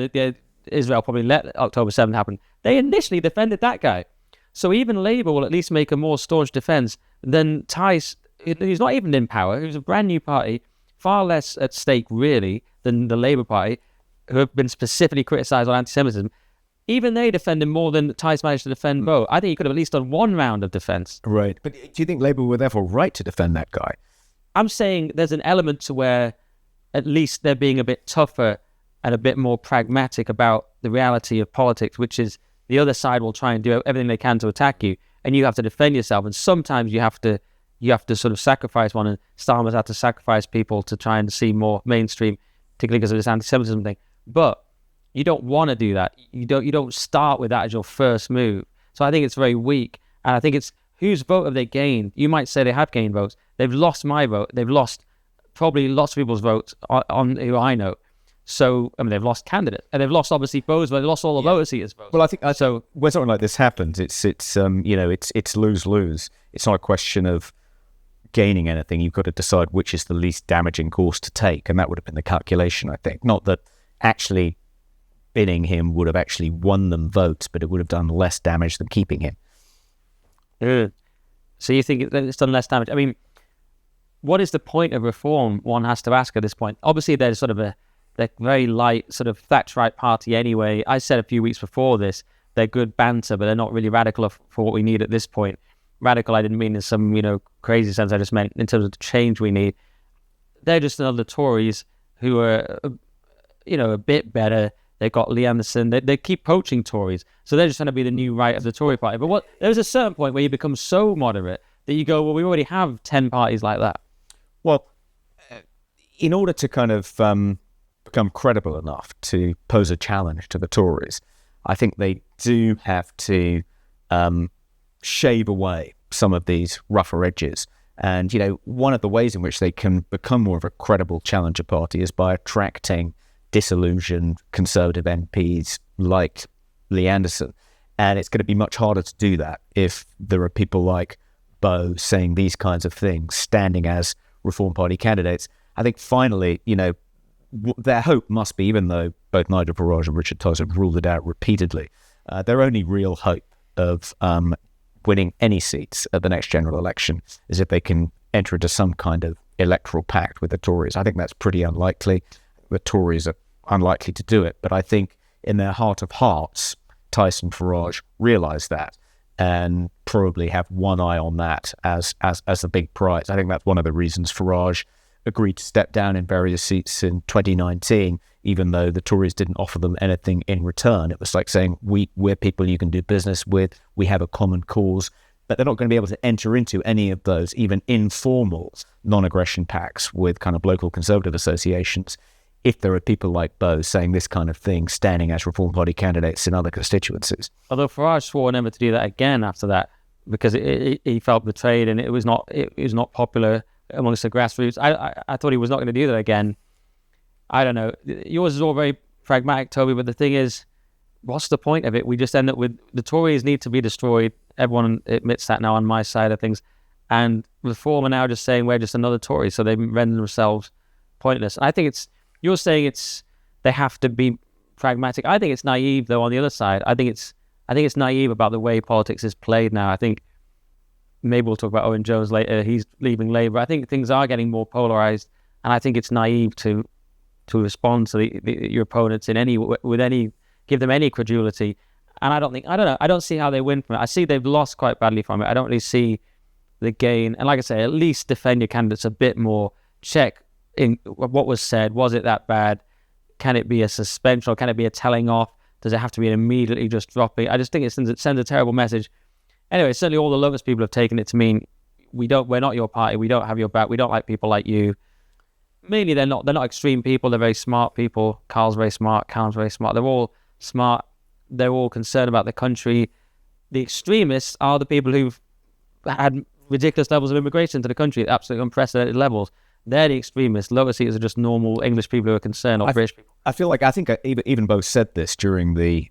Israel probably let October 7th happen. They initially defended that guy. So even Labour will at least make a more staunch defence than Tice, who's not even in power, who's a brand new party, far less at stake really than the Labour Party, who have been specifically criticised on anti-Semitism. Even they defend him more than Tice managed to defend Beau. I think he could have at least done one round of defence. Right. But do you think Labour were therefore right to defend that guy? I'm saying there's an element to where at least they're being a bit tougher and a bit more pragmatic about the reality of politics, which is the other side will try and do everything they can to attack you, and you have to defend yourself. And sometimes you have to sort of sacrifice one, and Starmer's had to sacrifice people to try and see more mainstream, particularly because of this anti-Semitism thing. But you don't want to do that. You don't start with that as your first move. So I think it's very weak, and I think it's whose vote have they gained? You might say they have gained votes. They've lost my vote. They've lost probably lots of people's votes on who I know. So, I mean, they've lost candidates, and they've lost obviously Beau's, but they've lost all the Lotus eaters' votes. Well, I think so. When something like this happens, it's lose-lose. It's not a question of gaining anything. You've got to decide which is the least damaging course to take, and that would have been the calculation, I think. Not that actually binning him would have actually won them votes, but it would have done less damage than keeping him. So you think it's done less damage? I mean, what is the point of reform? One has to ask at this point. Obviously, there's sort of they're very light sort of Thatcherite party anyway. I said a few weeks before this, they're good banter, but they're not really radical for what we need at this point. Radical, I didn't mean in some, crazy sense. I just meant in terms of the change we need. They're just another Tories who are, a bit better. They've got Lee Anderson. They keep poaching Tories. So they're just going to be the new right of the Tory party. But there's a certain point where you become so moderate that you go, well, we already have 10 parties like that. Well, in order to kind of become credible enough to pose a challenge to the Tories, I think they do have to shave away some of these rougher edges. And, one of the ways in which they can become more of a credible challenger party is by attracting disillusioned Conservative MPs like Lee Anderson. And it's going to be much harder to do that if there are people like Beau saying these kinds of things, standing as Reform Party candidates. I think finally, their hope must be, even though both Nigel Farage and Richard Tice have ruled it out repeatedly, their only real hope of winning any seats at the next general election is if they can enter into some kind of electoral pact with the Tories. I think that's pretty unlikely. The Tories are unlikely to do it, but I think in their heart of hearts, Tice and Farage realise that and probably have one eye on that as a big prize. I think that's one of the reasons Farage agreed to step down in various seats in 2019, even though the Tories didn't offer them anything in return. It was like saying, we're people you can do business with, we have a common cause, but they're not going to be able to enter into any of those even informal non-aggression pacts with kind of local Conservative associations if there are people like Beau saying this kind of thing, standing as Reform Party candidates in other constituencies. Although Farage swore never to do that again after that, because he felt betrayed and it was not popular amongst the grassroots. I thought he was not going to do that again. I don't know. Yours is all very pragmatic, Toby, but the thing is, what's the point of it? We just end up with the Tories need to be destroyed. Everyone admits that now on my side of things. And Reform are now just saying we're just another Tory, so they render themselves pointless. And I think you're saying they have to be pragmatic. I think it's naive, though, on the other side. I think it's naive about the way politics is played now. I think maybe we'll talk about Owen Jones later. He's leaving Labour. I think things are getting more polarised, and I think it's naive to respond to your opponents give them any credulity. And I don't see how they win from it. I see they've lost quite badly from it. I don't really see the gain. And like I say, at least defend your candidates a bit more. Check in what was said. Was it that bad? Can it be a suspension or can it be a telling off? Does it have to be immediately just dropping? I just think it sends a terrible message. Anyway, certainly all the Lotus people have taken it to mean we're not your party. We don't have your back. We don't like people like you. Mainly, they're not extreme people. They're very smart people. Carl's very smart. Callum's very smart. They're all smart. They're all concerned about the country. The extremists are the people who've had ridiculous levels of immigration to the country at absolutely unprecedented levels. They're the extremists. Lotus eaters are just normal English people who are concerned, or British people. I think even Beau said this during the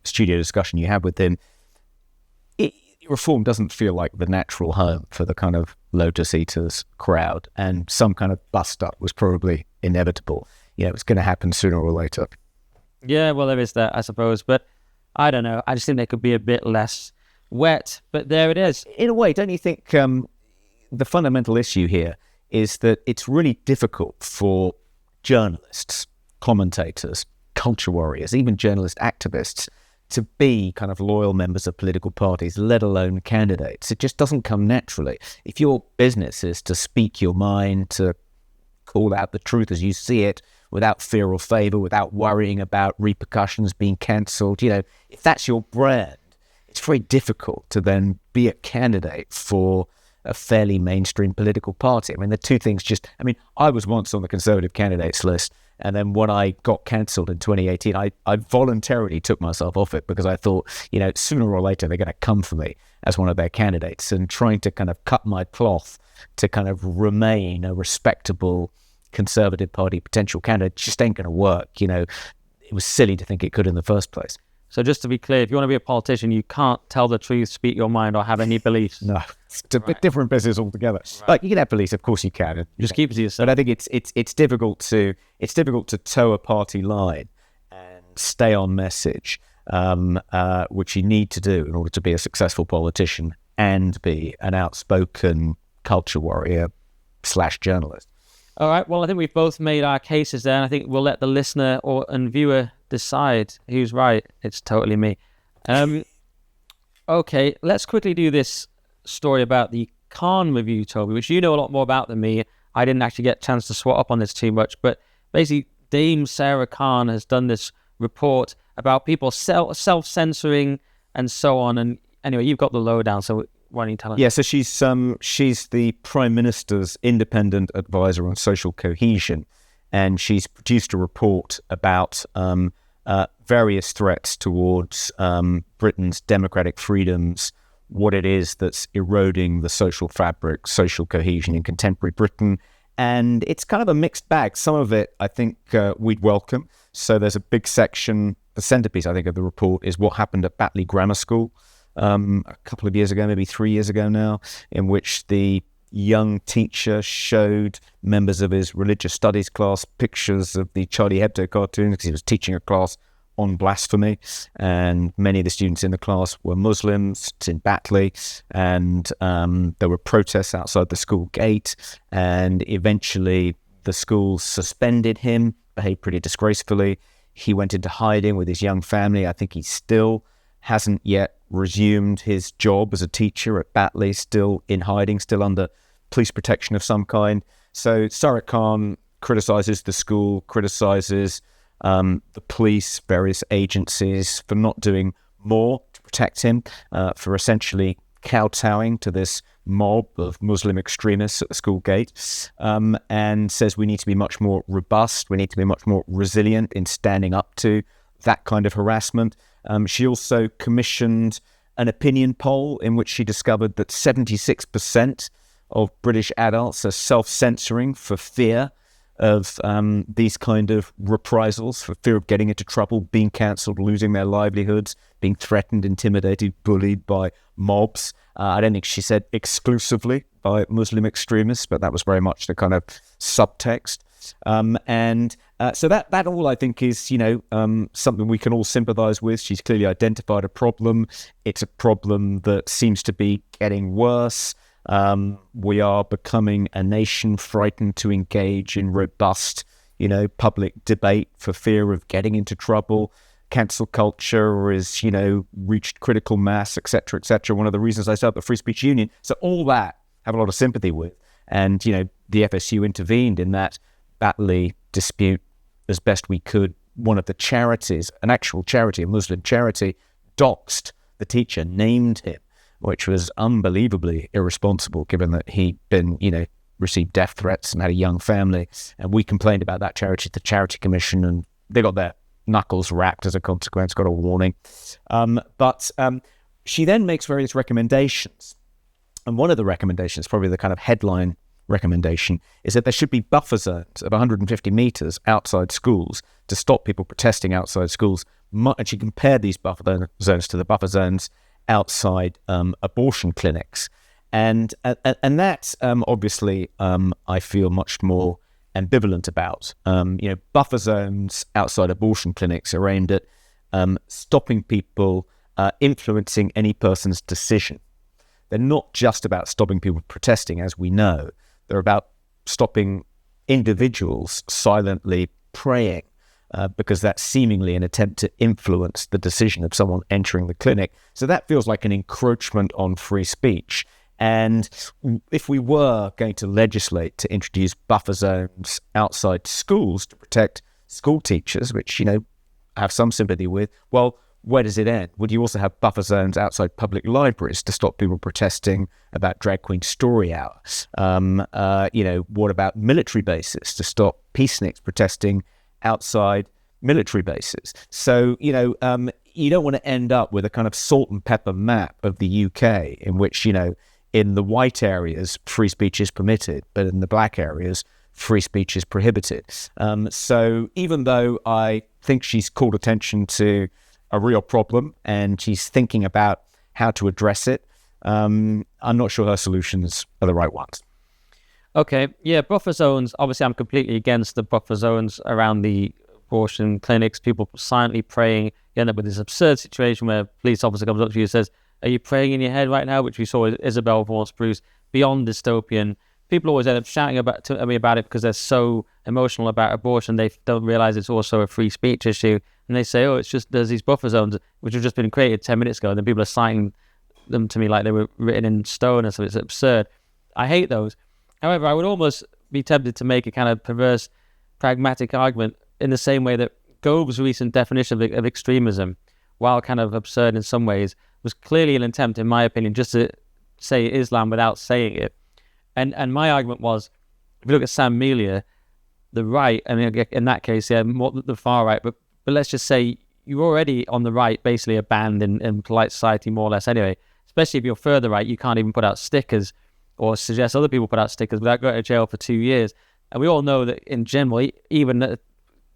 studio discussion you had with him. Reform doesn't feel like the natural home for the kind of Lotus eaters crowd, and some kind of bust up was probably inevitable. It's going to happen sooner or later. Yeah, well, there is that, I suppose, but I don't know. I just think they could be a bit less wet, but there it is. In a way, don't you think the fundamental issue here is that it's really difficult for journalists, commentators, culture warriors, even journalist activists to be kind of loyal members of political parties, let alone candidates. It just doesn't come naturally. If your business is to speak your mind, to call out the truth as you see it, without fear or favour, without worrying about repercussions, being cancelled, if that's your brand, it's very difficult to then be a candidate for a fairly mainstream political party. I mean, the two things I was once on the Conservative candidates list, and then when I got cancelled in 2018, I voluntarily took myself off it because I thought, sooner or later they're going to come for me as one of their candidates, and trying to kind of cut my cloth to kind of remain a respectable Conservative Party potential candidate just ain't going to work. It was silly to think it could in the first place. So just to be clear, if you want to be a politician, you can't tell the truth, speak your mind, or have any beliefs. No, it's a bit different business altogether. Right. Like, you can have beliefs, of course you can. Just keep it to yourself. But I think it's difficult to toe a party line and stay on message, which you need to do in order to be a successful politician and be an outspoken culture warrior / journalist. All right. Well, I think we've both made our cases there, and I think we'll let the listener and viewer decide who's right. It's totally me. Okay, let's quickly do this story about the Khan review, Toby, which you know a lot more about than me. I didn't actually get a chance to swat up on this too much, but basically Dame Sarah Khan has done this report about people self-censoring and so on. And anyway, you've got the lowdown, so why don't you tell us? Yeah, so she's the Prime Minister's independent advisor on social cohesion, and she's produced a report about various threats towards Britain's democratic freedoms, what it is that's eroding the social fabric, social cohesion in contemporary Britain. And it's kind of a mixed bag. Some of it, I think, we'd welcome. So there's a big section, the centerpiece, I think, of the report is what happened at Batley Grammar School a couple of years ago, maybe 3 years ago now, in which the young teacher showed members of his religious studies class pictures of the Charlie Hebdo cartoon because he was teaching a class on blasphemy, and many of the students in the class were Muslims. It's in Batley, and there were protests outside the school gate, and eventually the school suspended him, behaved pretty disgracefully. He went into hiding with his young family. I think he still hasn't yet resumed his job as a teacher at Batley, still in hiding, still under police protection of some kind. So Sarah Khan criticises the school, criticises the police, various agencies for not doing more to protect him, for essentially kowtowing to this mob of Muslim extremists at the school gate, and says we need to be much more robust, we need to be much more resilient in standing up to that kind of harassment. She also commissioned an opinion poll in which she discovered that 76% of British adults are self-censoring for fear of these kind of reprisals, for fear of getting into trouble, being cancelled, losing their livelihoods, being threatened, intimidated, bullied by mobs. I don't think she said exclusively by Muslim extremists, but that was very much the kind of subtext. So that all, I think, is something we can all sympathise with. She's clearly identified a problem. It's a problem that seems to be getting worse. We are becoming a nation frightened to engage in robust, public debate for fear of getting into trouble. Cancel culture is, reached critical mass, etc., etc. One of the reasons I set up the Free Speech Union. So all that I have a lot of sympathy with. And, the FSU intervened in that Batley dispute as best we could. One of the charities, an actual charity, a Muslim charity, doxed the teacher, named him, which was unbelievably irresponsible given that he'd been, received death threats and had a young family. And we complained about that charity to the Charity Commission, and they got their knuckles rapped as a consequence, got a warning. But she then makes various recommendations. And one of the recommendations, probably the kind of headline recommendation, is that there should be buffer zones of 150 metres outside schools to stop people protesting outside schools. And she compared these buffer zones to the buffer zones outside abortion clinics. And that, obviously, I feel much more ambivalent about. Buffer zones outside abortion clinics are aimed at stopping people influencing any person's decision. They're not just about stopping people protesting, as we know. They're about stopping individuals silently praying, because that's seemingly an attempt to influence the decision of someone entering the clinic. So that feels like an encroachment on free speech. And if we were going to legislate to introduce buffer zones outside schools to protect school teachers, which, I have some sympathy with, well, where does it end? Would you also have buffer zones outside public libraries to stop people protesting about Drag Queen Story Hour? What about military bases to stop peaceniks protesting outside military bases? So, you don't want to end up with a kind of salt and pepper map of the UK in which, in the white areas, free speech is permitted, but in the black areas, free speech is prohibited. So even though I think she's called attention to a real problem and she's thinking about how to address it, I'm not sure her solutions are the right ones. Okay, yeah, buffer zones. Obviously, I'm completely against the buffer zones around the abortion clinics. People silently praying. You end up with this absurd situation where a police officer comes up to you and says, "Are you praying in your head right now?" Which we saw with Isabel Vaughan-Spruce, beyond dystopian. People always end up shouting to me about it because they're so emotional about abortion. They don't realize it's also a free speech issue. And they say, it's just there's these buffer zones which have just been created 10 minutes ago. And then people are citing them to me like they were written in stone. And so it's absurd. I hate those. However, I would almost be tempted to make a kind of perverse, pragmatic argument in the same way that Gove's recent definition of extremism, while kind of absurd in some ways, was clearly an attempt, in my opinion, just to say Islam without saying it. And my argument was, if you look at Sam Melia, the right, I mean, in that case, yeah, more the far right, but let's just say you're already on the right, basically a band in polite society, more or less anyway. Especially if you're further right, you can't even put out stickers or suggest other people put out stickers without going to jail for 2 years. And we all know that in general, even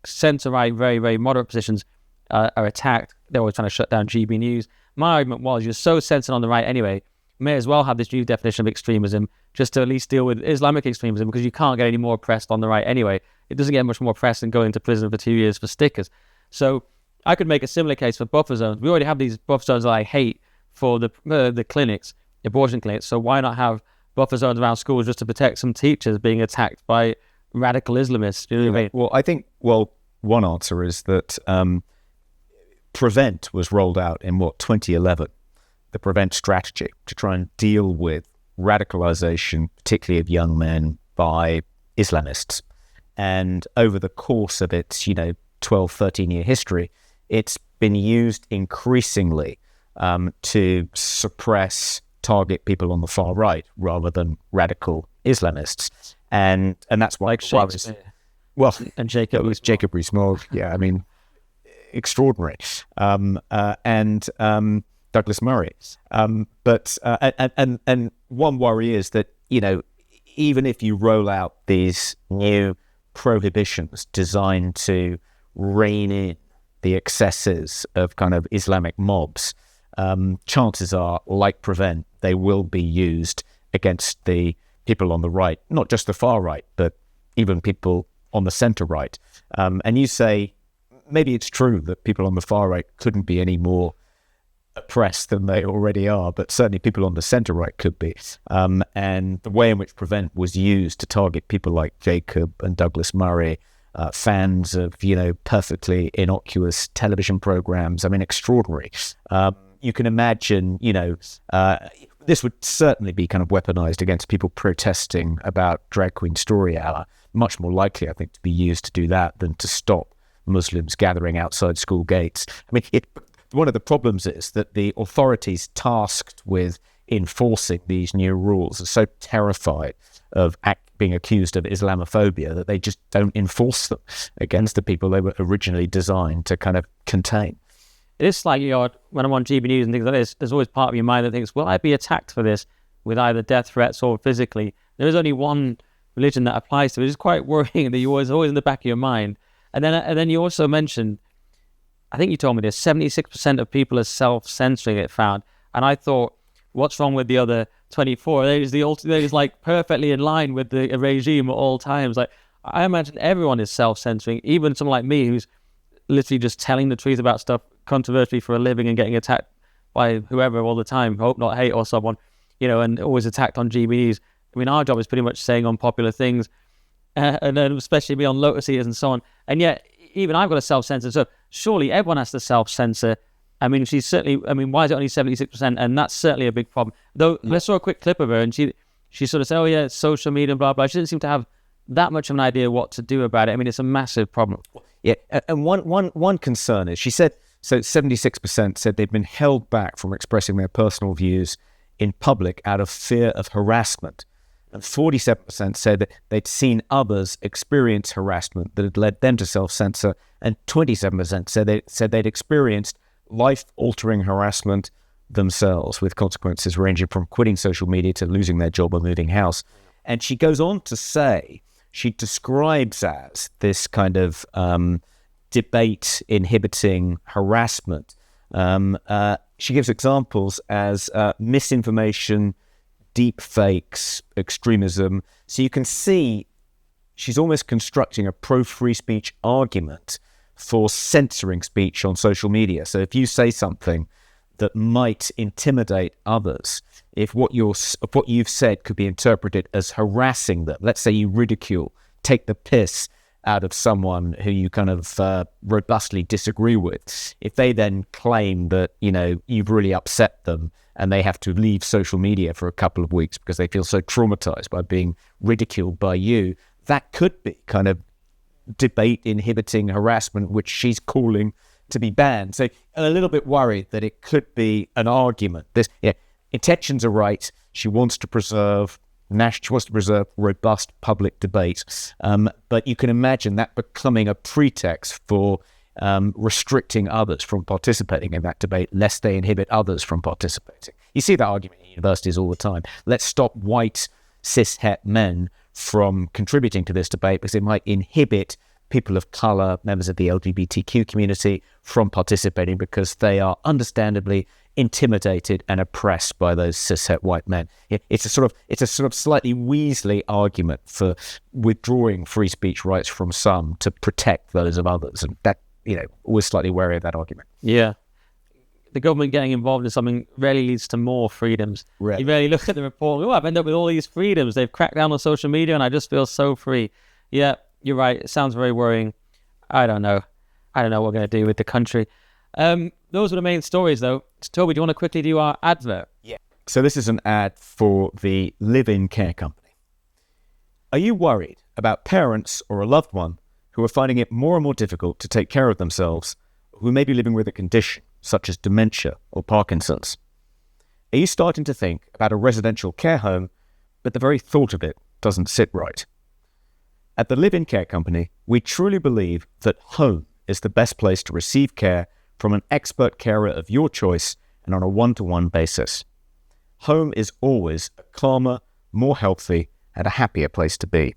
centre-right, very, very moderate positions are attacked. They're always trying to shut down GB News. My argument was, you're so censored on the right anyway, may as well have this new definition of extremism just to at least deal with Islamic extremism, because you can't get any more oppressed on the right anyway. It doesn't get much more oppressed than going to prison for 2 years for stickers. So I could make a similar case for buffer zones. We already have these buffer zones that I hate for the clinics, abortion clinics. So why not have buffer zones around schools just to protect some teachers being attacked by radical Islamists? Do you know what I mean? Well, I think, one answer is that Prevent was rolled out in 2011, the Prevent strategy, to try and deal with radicalization, particularly of young men, by Islamists. And over the course of its, 12, 13-year history, it's been used increasingly to suppress, target people on the far right rather than radical Islamists. And that's why... Like Shakespeare. And Jacob Rees-Mogg. Yeah, I mean, extraordinary. And Douglas Murray. But one worry is that, even if you roll out these new prohibitions designed to rein in the excesses of kind of Islamic mobs, chances are, like Prevent, they will be used against the people on the right, not just the far right, but even people on the centre right. And you say, maybe it's true that people on the far right couldn't be any more oppressed than they already are, but certainly people on the centre right could be. And the way in which Prevent was used to target people like Jacob and Douglas Murray, fans of, perfectly innocuous television programs, I mean, extraordinary. You can imagine, this would certainly be kind of weaponized against people protesting about Drag Queen Story Hour. Much more likely, I think, to be used to do that than to stop Muslims gathering outside school gates. I mean, one of the problems is that the authorities tasked with enforcing these new rules are so terrified of being accused of Islamophobia that they just don't enforce them against the people they were originally designed to kind of contain. It is slightly odd when I'm on GB News and things like this. There's always part of your mind that thinks, will I be attacked for this with either death threats or physically? There is only one religion that applies to it. It's quite worrying that you're always in the back of your mind. And then you also mentioned, I think you told me this, 76% of people are self-censoring, it found. And I thought, what's wrong with the other 24? They're just like perfectly in line with the regime at all times. Like, I imagine everyone is self-censoring, even someone like me who's literally just telling the truth about stuff controversially for a living and getting attacked by whoever all the time, hope not hate or someone, and always attacked on GBEs. I mean, our job is pretty much saying unpopular things, and then especially me on Lotus eaters and so on. And yet, even I've got a self-censor, so surely everyone has to self-censor. I mean, why is it only 76%? And that's certainly a big problem. Though, let's saw a quick clip of her, and she sort of said, oh yeah, it's social media and blah, blah. She didn't seem to have that much of an idea what to do about it. I mean, it's a massive problem. Yeah, and one concern is, she said, so 76% said they'd been held back from expressing their personal views in public out of fear of harassment. And 47% said that they'd seen others experience harassment that had led them to self-censor. And 27% said they'd experienced life-altering harassment themselves, with consequences ranging from quitting social media to losing their job or moving house. And she goes on to say, she describes as this kind of debate inhibiting harassment. She gives examples as misinformation, deep fakes, extremism. So you can see she's almost constructing a pro-free speech argument for censoring speech on social media. So if you say something that might intimidate others, if what you've said could be interpreted as harassing them, let's say you ridicule, take the piss out of someone who you kind of robustly disagree with, if they then claim that, you've really upset them and they have to leave social media for a couple of weeks because they feel so traumatized by being ridiculed by you, that could be kind of debate inhibiting harassment, which she's calling to be banned. So I'm a little bit worried that it could be an argument. Intentions are right. She wants to preserve robust public debate. But you can imagine that becoming a pretext for restricting others from participating in that debate, lest they inhibit others from participating. You see that argument in universities all the time. Let's stop white cis-het men from contributing to this debate because it might inhibit people of colour, members of the LGBTQ community from participating because they are understandably intimidated and oppressed by those cis-het white men. It's a sort of slightly Weasley argument for withdrawing free speech rights from some to protect those of others, and that, always slightly wary of that argument. Yeah. The government getting involved in something rarely leads to more freedoms. Right. You really look at the report, I've ended up with all these freedoms. They've cracked down on social media and I just feel so free. Yeah, you're right. It sounds very worrying. I don't know what we're going to do with the country. Those were the main stories, though. Toby, do you want to quickly do our advert? Yeah. So this is an ad for the live-in care company. Are you worried about parents or a loved one who are finding it more and more difficult to take care of themselves, who may be living with a condition such as dementia or Parkinson's? Are you starting to think about a residential care home, but the very thought of it doesn't sit right? At the Live-In Care Company, we truly believe that home is the best place to receive care from an expert carer of your choice and on a one-to-one basis. Home is always a calmer, more healthy, and a happier place to be.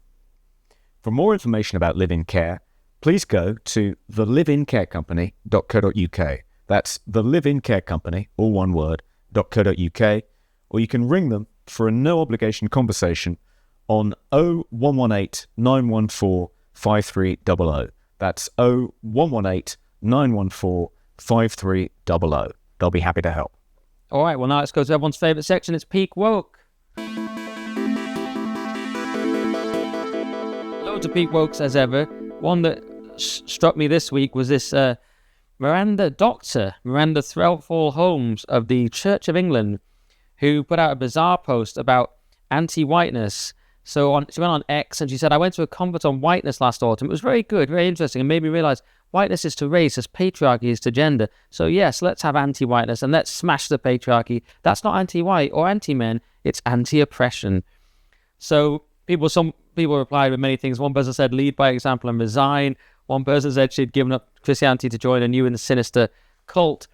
For more information about live-in care, please go to thelivincarecompany.co.uk. That's thelivincarecompany, all one word, .co.uk, or you can ring them for a no-obligation conversation on 0118 914 5300. That's 0118 914 5300. They'll be happy to help. All right, well, now let's go to everyone's favourite section. It's Peak Woke. Loads of Peak Wokes as ever. One that struck me this week was this Miranda Threlfall Holmes of the Church of England, who put out a bizarre post about anti-whiteness. So she went on X and she said, I went to a conference on whiteness last autumn. It was very good, very interesting, and made me realise whiteness is to race as patriarchy is to gender. So yes, let's have anti-whiteness and let's smash the patriarchy. That's not anti-white or anti-men, it's anti-oppression. So some people replied with many things. One person said, lead by example and resign. One person said she'd given up Christianity to join a new and sinister cult.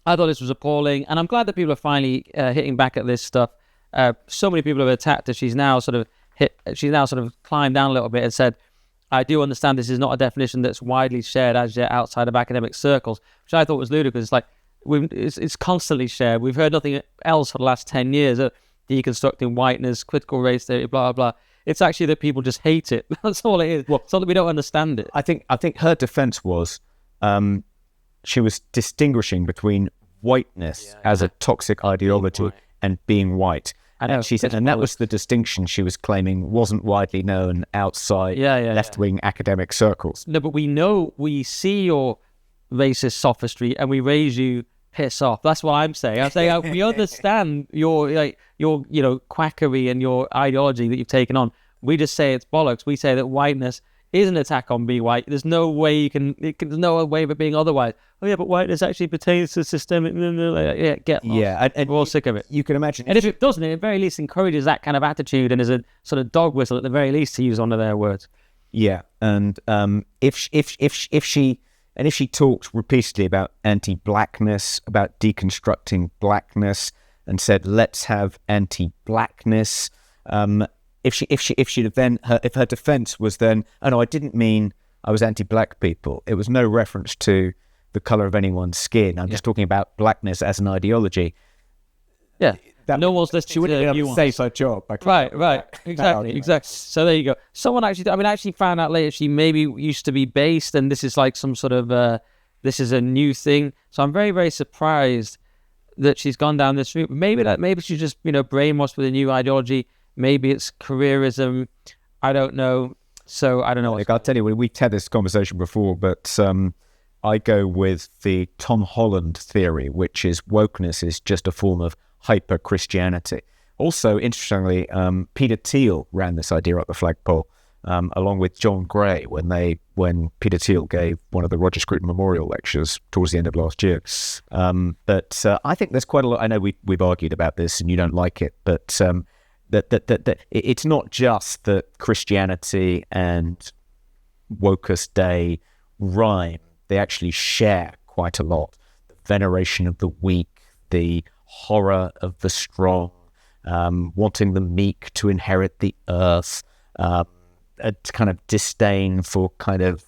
I thought this was appalling, and I'm glad that people are finally hitting back at this stuff. So many people have attacked her. She's now sort of climbed down a little bit and said, I do understand this is not a definition that's widely shared as yet outside of academic circles, which I thought was ludicrous. It's like, it's constantly shared. We've heard nothing else for the last 10 years, deconstructing whiteness, critical race theory, blah, blah, blah. It's actually that people just hate it. That's all it is. It's not that we don't understand it. I think her defense was she was distinguishing between whiteness as a toxic ideology and being white. I know. And she said, and that was the distinction she was claiming wasn't widely known outside left-wing academic circles. No, but we see your racist sophistry and we raise you piss off. That's what I'm saying. I'm saying we understand your quackery and your ideology that you've taken on. We just say it's bollocks. We say that whiteness is an attack on being white. There's no way there's no way of it being otherwise. Oh yeah, but whiteness actually pertains to systemic. Get lost. Yeah, and we're all sick of it. You can imagine, and if it doesn't, it at the very least encourages that kind of attitude and is a sort of dog whistle at the very least, to use one of their words. Yeah, and if she talked repeatedly about anti-blackness, about deconstructing blackness, and said let's have anti-blackness. If her defence was then, oh no, I didn't mean I was anti-black people. It was no reference to the colour of anyone's skin. I'm just talking about blackness as an ideology. Yeah, no one's listening. She wouldn't be able to save her job. Right, exactly. So there you go. Someone actually found out later she maybe used to be based, and this is like some sort of this is a new thing. So I'm very, very surprised that she's gone down this route. Maybe she's just brainwashed with a new ideology. Maybe it's careerism. I don't know. So I don't know. I'll tell you, we've had this conversation before, but I go with the Tom Holland theory, which is wokeness is just a form of hyper-Christianity. Also, interestingly, Peter Thiel ran this idea up the flagpole, along with John Gray, when Peter Thiel gave one of the Roger Scruton Memorial lectures towards the end of last year. But I think there's quite a lot. I know we've argued about this, and you don't like it, but that it's not just that Christianity and Wokus Day rhyme. They actually share quite a lot. The veneration of the weak, the horror of the strong, wanting the meek to inherit the earth, a kind of disdain for kind of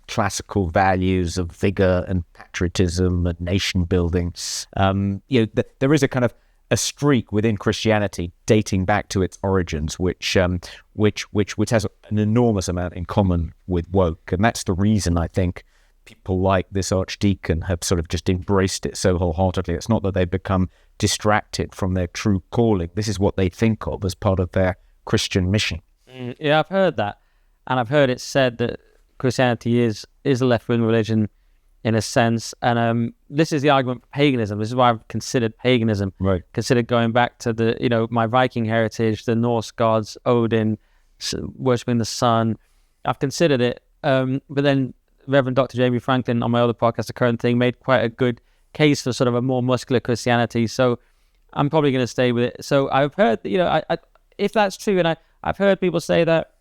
classical values of vigor and patriotism and nation building. There is a kind of a streak within Christianity dating back to its origins, which has an enormous amount in common with woke, and that's the reason I think people like this archdeacon have sort of just embraced it so wholeheartedly. It's not that they've become distracted from their true calling. This is what they think of as part of their Christian mission. Yeah, I've heard that, and I've heard it said that Christianity is a left-wing religion in a sense, and this is the argument for paganism. This is why I've considered paganism. Right. Considered going back to the my Viking heritage, the Norse gods, Odin, worshipping the sun. I've considered it, but then Reverend Dr. Jamie Franklin on my other podcast, The Current Thing, made quite a good case for sort of a more muscular Christianity. So I'm probably going to stay with it. So I've heard, if that's true, and I've heard people say that,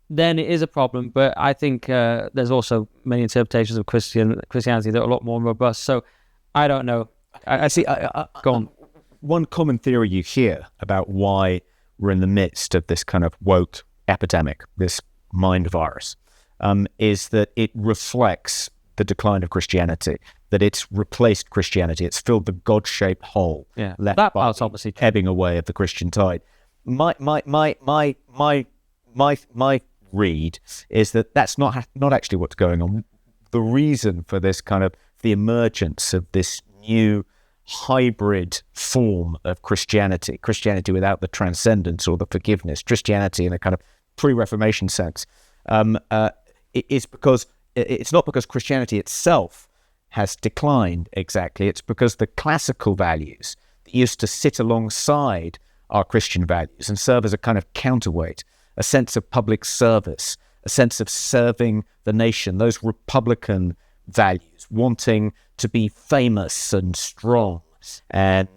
then it is a problem. But I think there's also many interpretations of Christianity that are a lot more robust. So I don't know. I see. Go on. One common theory you hear about why we're in the midst of this kind of woke epidemic, this mind virus, is that it reflects the decline of Christianity, that it's replaced Christianity, it's filled the God-shaped hole left that by part's obviously ebbing away of the Christian tide. My read is that that's not actually what's going on. The reason for this kind of the emergence of this new hybrid form of Christianity without the transcendence or the forgiveness, Christianity in a kind of pre-Reformation sense, is because it's not because Christianity itself has declined exactly. It's because the classical values that used to sit alongside our Christian values and serve as a kind of counterweight, a sense of public service, a sense of serving the nation, those Republican values, wanting to be famous and strong and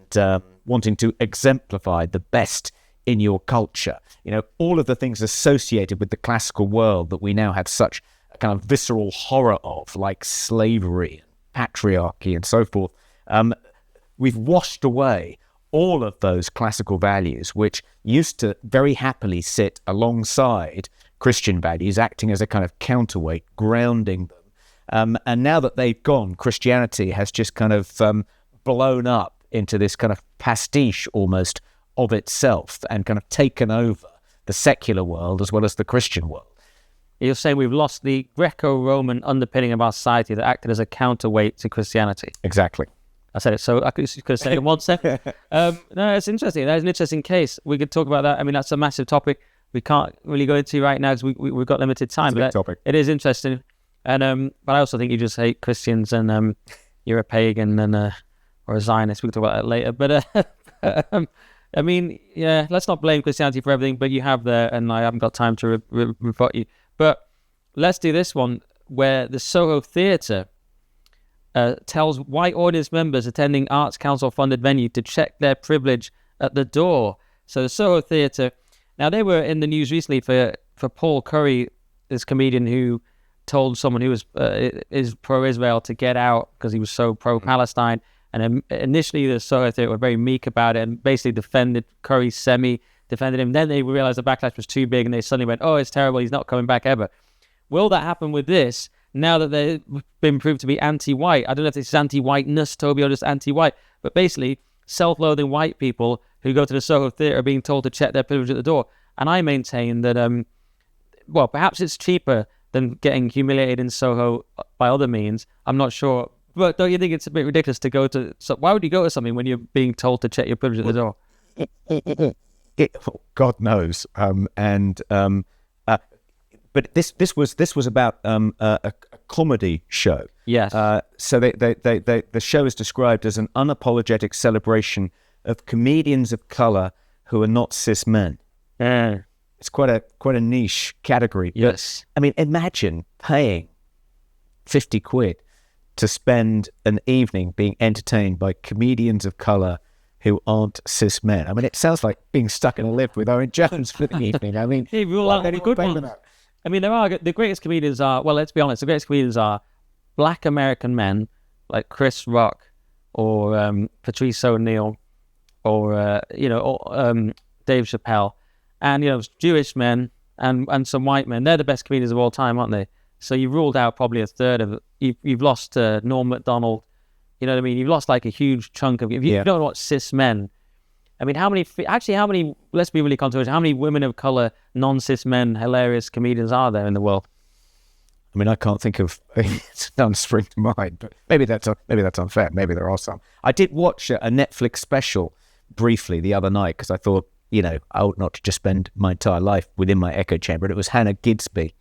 wanting to exemplify the best in your culture. All of the things associated with the classical world that we now have such a kind of visceral horror of, like slavery, patriarchy, and so forth. We've washed away all of those classical values, which used to very happily sit alongside Christian values, acting as a kind of counterweight, grounding them. And now that they've gone, Christianity has just kind of blown up into this kind of pastiche almost of itself and kind of taken over the secular world as well as the Christian world. You're saying we've lost the Greco-Roman underpinning of our society that acted as a counterweight to Christianity. Exactly. I said it, so I could have said it in 1 second. No, it's interesting. That's an interesting case. We could talk about that. I mean, that's a massive topic we can't really go into right now because we've got limited time. It's a big topic. It is interesting. And but I also think you just hate Christians and you're a pagan and or a Zionist. We can talk about that later. But I mean, yeah, let's not blame Christianity for everything, but you have there, and I haven't got time to rebut you. But let's do this one where the Soho Theatre tells white audience members attending Arts Council funded venue to check their privilege at the door. So the Soho Theatre, now they were in the news recently for Paul Curry, this comedian who told someone who was is pro-Israel to get out because he was so pro-Palestine. And initially the Soho Theatre were very meek about it and basically defended Curry, defended him. Then they realized the backlash was too big and they suddenly went, oh, it's terrible, he's not coming back ever. Will that happen with this now that they've been proved to be anti-white? I don't know if this is anti-whiteness, Toby, or just anti-white, but basically self-loathing white people who go to the Soho Theatre are being told to check their privilege at the door. And I maintain that, well, perhaps it's cheaper than getting humiliated in Soho by other means. I'm not sure. But don't you think it's a bit ridiculous to go to... So why would you go to something when you're being told to check your privilege at the door? God knows. But this was about a comedy show. Yes. So the show is described as an unapologetic celebration of comedians of color who are not cis men. It's quite a niche category. Yes. I mean, imagine paying 50 quid to spend an evening being entertained by comedians of color who aren't cis men. I mean, it sounds like being stuck in a lift with Owen Jones for the evening. I mean, hey, rule out the good ones. I mean, the greatest comedians are, well, let's be honest, the greatest comedians are black American men like Chris Rock or Patrice O'Neill or Dave Chappelle, and Jewish men and some white men. They're the best comedians of all time, aren't they? So you've ruled out probably a third of it. You've lost Norm Macdonald. You know what I mean? You've lost like a huge chunk of it. If you don't watch cis men, I mean, how many, let's be really controversial, how many women of color, non-cis men, hilarious comedians are there in the world? I mean, I can't think of, none spring to mind, but maybe that's unfair. Maybe there are some. I did watch a Netflix special briefly the other night because I thought, I ought not to just spend my entire life within my echo chamber. And it was Hannah Gadsby,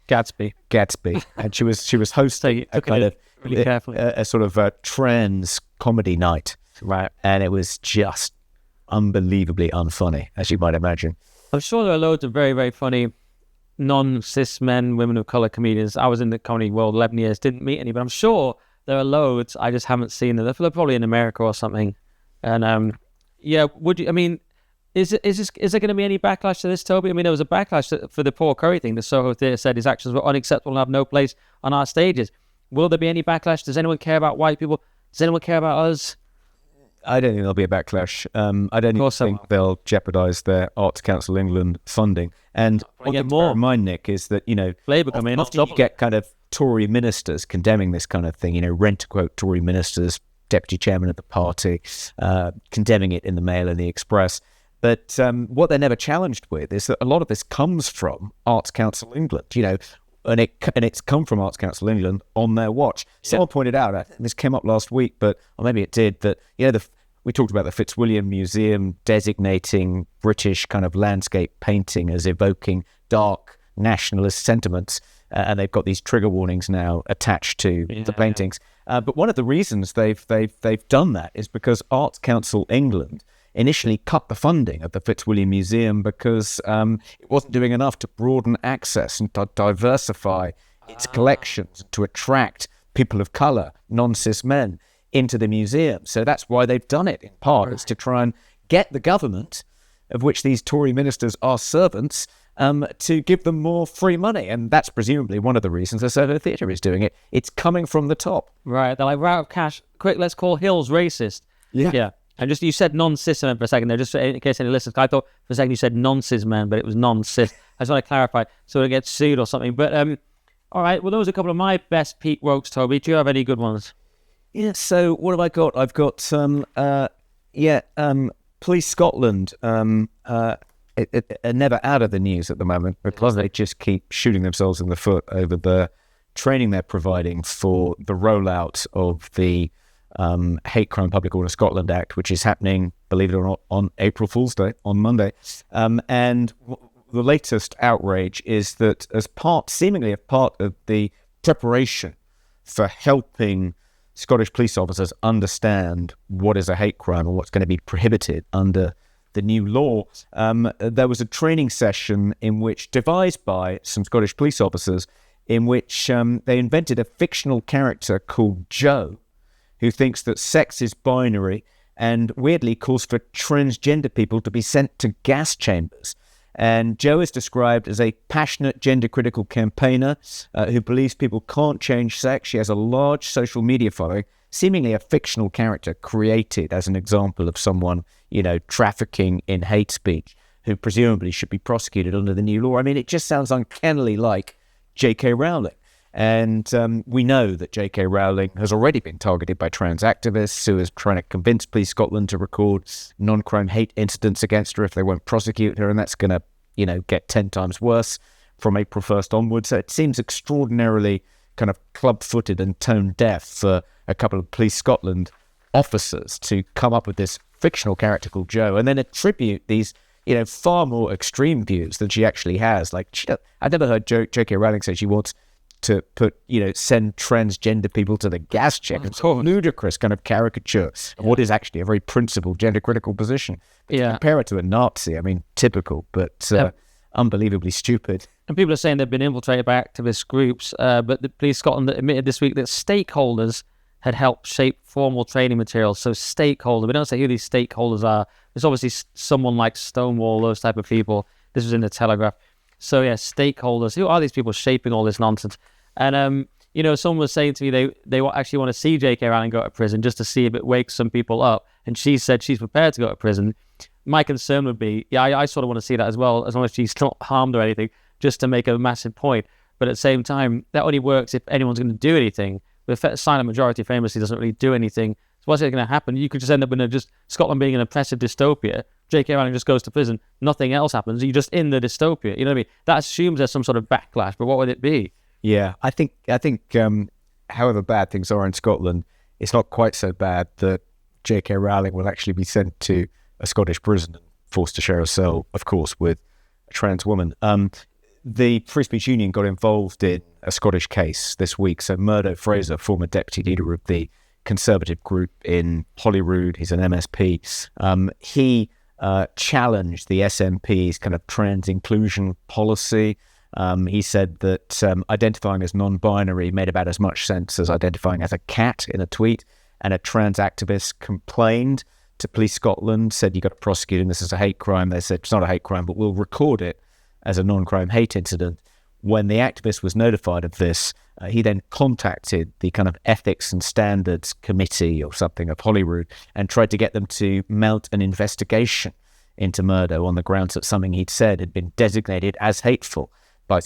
and she was hosting a kind of really carefully a sort of a trans comedy night, right? And it was just unbelievably unfunny, as you might imagine. I'm sure there are loads of very, very funny non-cis men, women of color comedians. I was in the comedy world 11 years, didn't meet any, but I'm sure there are loads. I just haven't seen them. They're probably in America or something. And would you? I mean. Is there going to be any backlash to this, Toby? I mean, there was a backlash for the Paul Curry thing. The Soho Theatre said his actions were unacceptable and have no place on our stages. Will there be any backlash? Does anyone care about white people? Does anyone care about us? I don't think there'll be a backlash. I don't even think they'll jeopardise their Arts Council England funding. And what to bear in mind, Nick, is that, Labour come in, often you get kind of Tory ministers condemning this kind of thing, rent to quote Tory ministers, deputy chairman of the party, condemning it in the Mail and the Express. But what they're never challenged with is that a lot of this comes from Arts Council England, and it's come from Arts Council England on their watch. Someone pointed out, this came up last week, or maybe it did, that we talked about the Fitzwilliam Museum designating British kind of landscape painting as evoking dark nationalist sentiments, and they've got these trigger warnings now attached to the paintings. But one of the reasons they've done that is because Arts Council England initially cut the funding of the Fitzwilliam Museum because it wasn't doing enough to broaden access and to diversify its collections, to attract people of colour, non-cis men, into the museum. So that's why they've done it, in part, is to try and get the government, of which these Tory ministers are servants, to give them more free money. And that's presumably one of the reasons the Soho Theatre is doing it. It's coming from the top. Right, they're like, we're out of cash. Quick, let's call Hills racist. Yeah. And you said non-cis men for a second there, just in case any listeners. I thought for a second you said non-cis men, but it was non-cis. I just want to clarify so it gets sued or something. But all right, well, those are a couple of my best peak woke, Toby. Do you have any good ones? Yeah. So what have I got? I've got Police Scotland are never out of the news at the moment because they just keep shooting themselves in the foot over the training they're providing for the rollout of the Hate Crime Public Order Scotland Act, which is happening, believe it or not, on April Fool's Day, on Monday. And the latest outrage is that seemingly a part of the preparation for helping Scottish police officers understand what is a hate crime and what's going to be prohibited under the new law, there was a training session devised by some Scottish police officers, in which they invented a fictional character called Joe, who thinks that sex is binary and weirdly calls for transgender people to be sent to gas chambers. And Joe is described as a passionate gender-critical campaigner who believes people can't change sex. She has a large social media following, seemingly a fictional character created as an example of someone, trafficking in hate speech, who presumably should be prosecuted under the new law. I mean, it just sounds uncannily like J.K. Rowling. And we know that J.K. Rowling has already been targeted by trans activists who is trying to convince Police Scotland to record non-crime hate incidents against her if they won't prosecute her, and that's going to, get 10 times worse from April 1st onwards. So it seems extraordinarily kind of club-footed and tone-deaf for a couple of Police Scotland officers to come up with this fictional character called Joe and then attribute these far more extreme views than she actually has. Like, I've never heard J.K. Rowling say she wants to send transgender people to the gas check. It's a ludicrous kind of caricature of what is actually a very principled, gender-critical position. But to compare it to a Nazi, I mean, typical, but unbelievably stupid. And people are saying they've been infiltrated by activist groups, but the Police Scotland admitted this week that stakeholders had helped shape formal training materials. So stakeholder, we don't say who these stakeholders are. It's obviously someone like Stonewall, those type of people. This was in the Telegraph. So yeah, stakeholders. Who are these people shaping all this nonsense? And someone was saying to me they actually want to see J.K. Rowling go to prison just to see if it wakes some people up. And she said she's prepared to go to prison. My concern would be, I sort of want to see that as well, as long as she's not harmed or anything, just to make a massive point. But at the same time, that only works if anyone's going to do anything. The silent majority famously doesn't really do anything. So what's going to happen? You could just end up in just Scotland being an oppressive dystopia. J.K. Rowling just goes to prison. Nothing else happens. You're just in the dystopia. You know what I mean? That assumes there's some sort of backlash. But what would it be? Yeah, I think however bad things are in Scotland, it's not quite so bad that J.K. Rowling will actually be sent to a Scottish prison and forced to share a cell, of course, with a trans woman. The Free Speech Union got involved in a Scottish case this week. So Murdo Fraser, former deputy leader of the Conservative group in Holyrood, he's an MSP, he challenged the SNP's kind of trans inclusion policy. He said that identifying as non-binary made about as much sense as identifying as a cat in a tweet, and a trans activist complained to Police Scotland, said you got to prosecute him, this is a hate crime. They said it's not a hate crime, but we'll record it as a non-crime hate incident. When the activist was notified of this, he then contacted the kind of Ethics and Standards Committee or something of Holyrood and tried to get them to mount an investigation into Murdo on the grounds that something he'd said had been designated as hateful by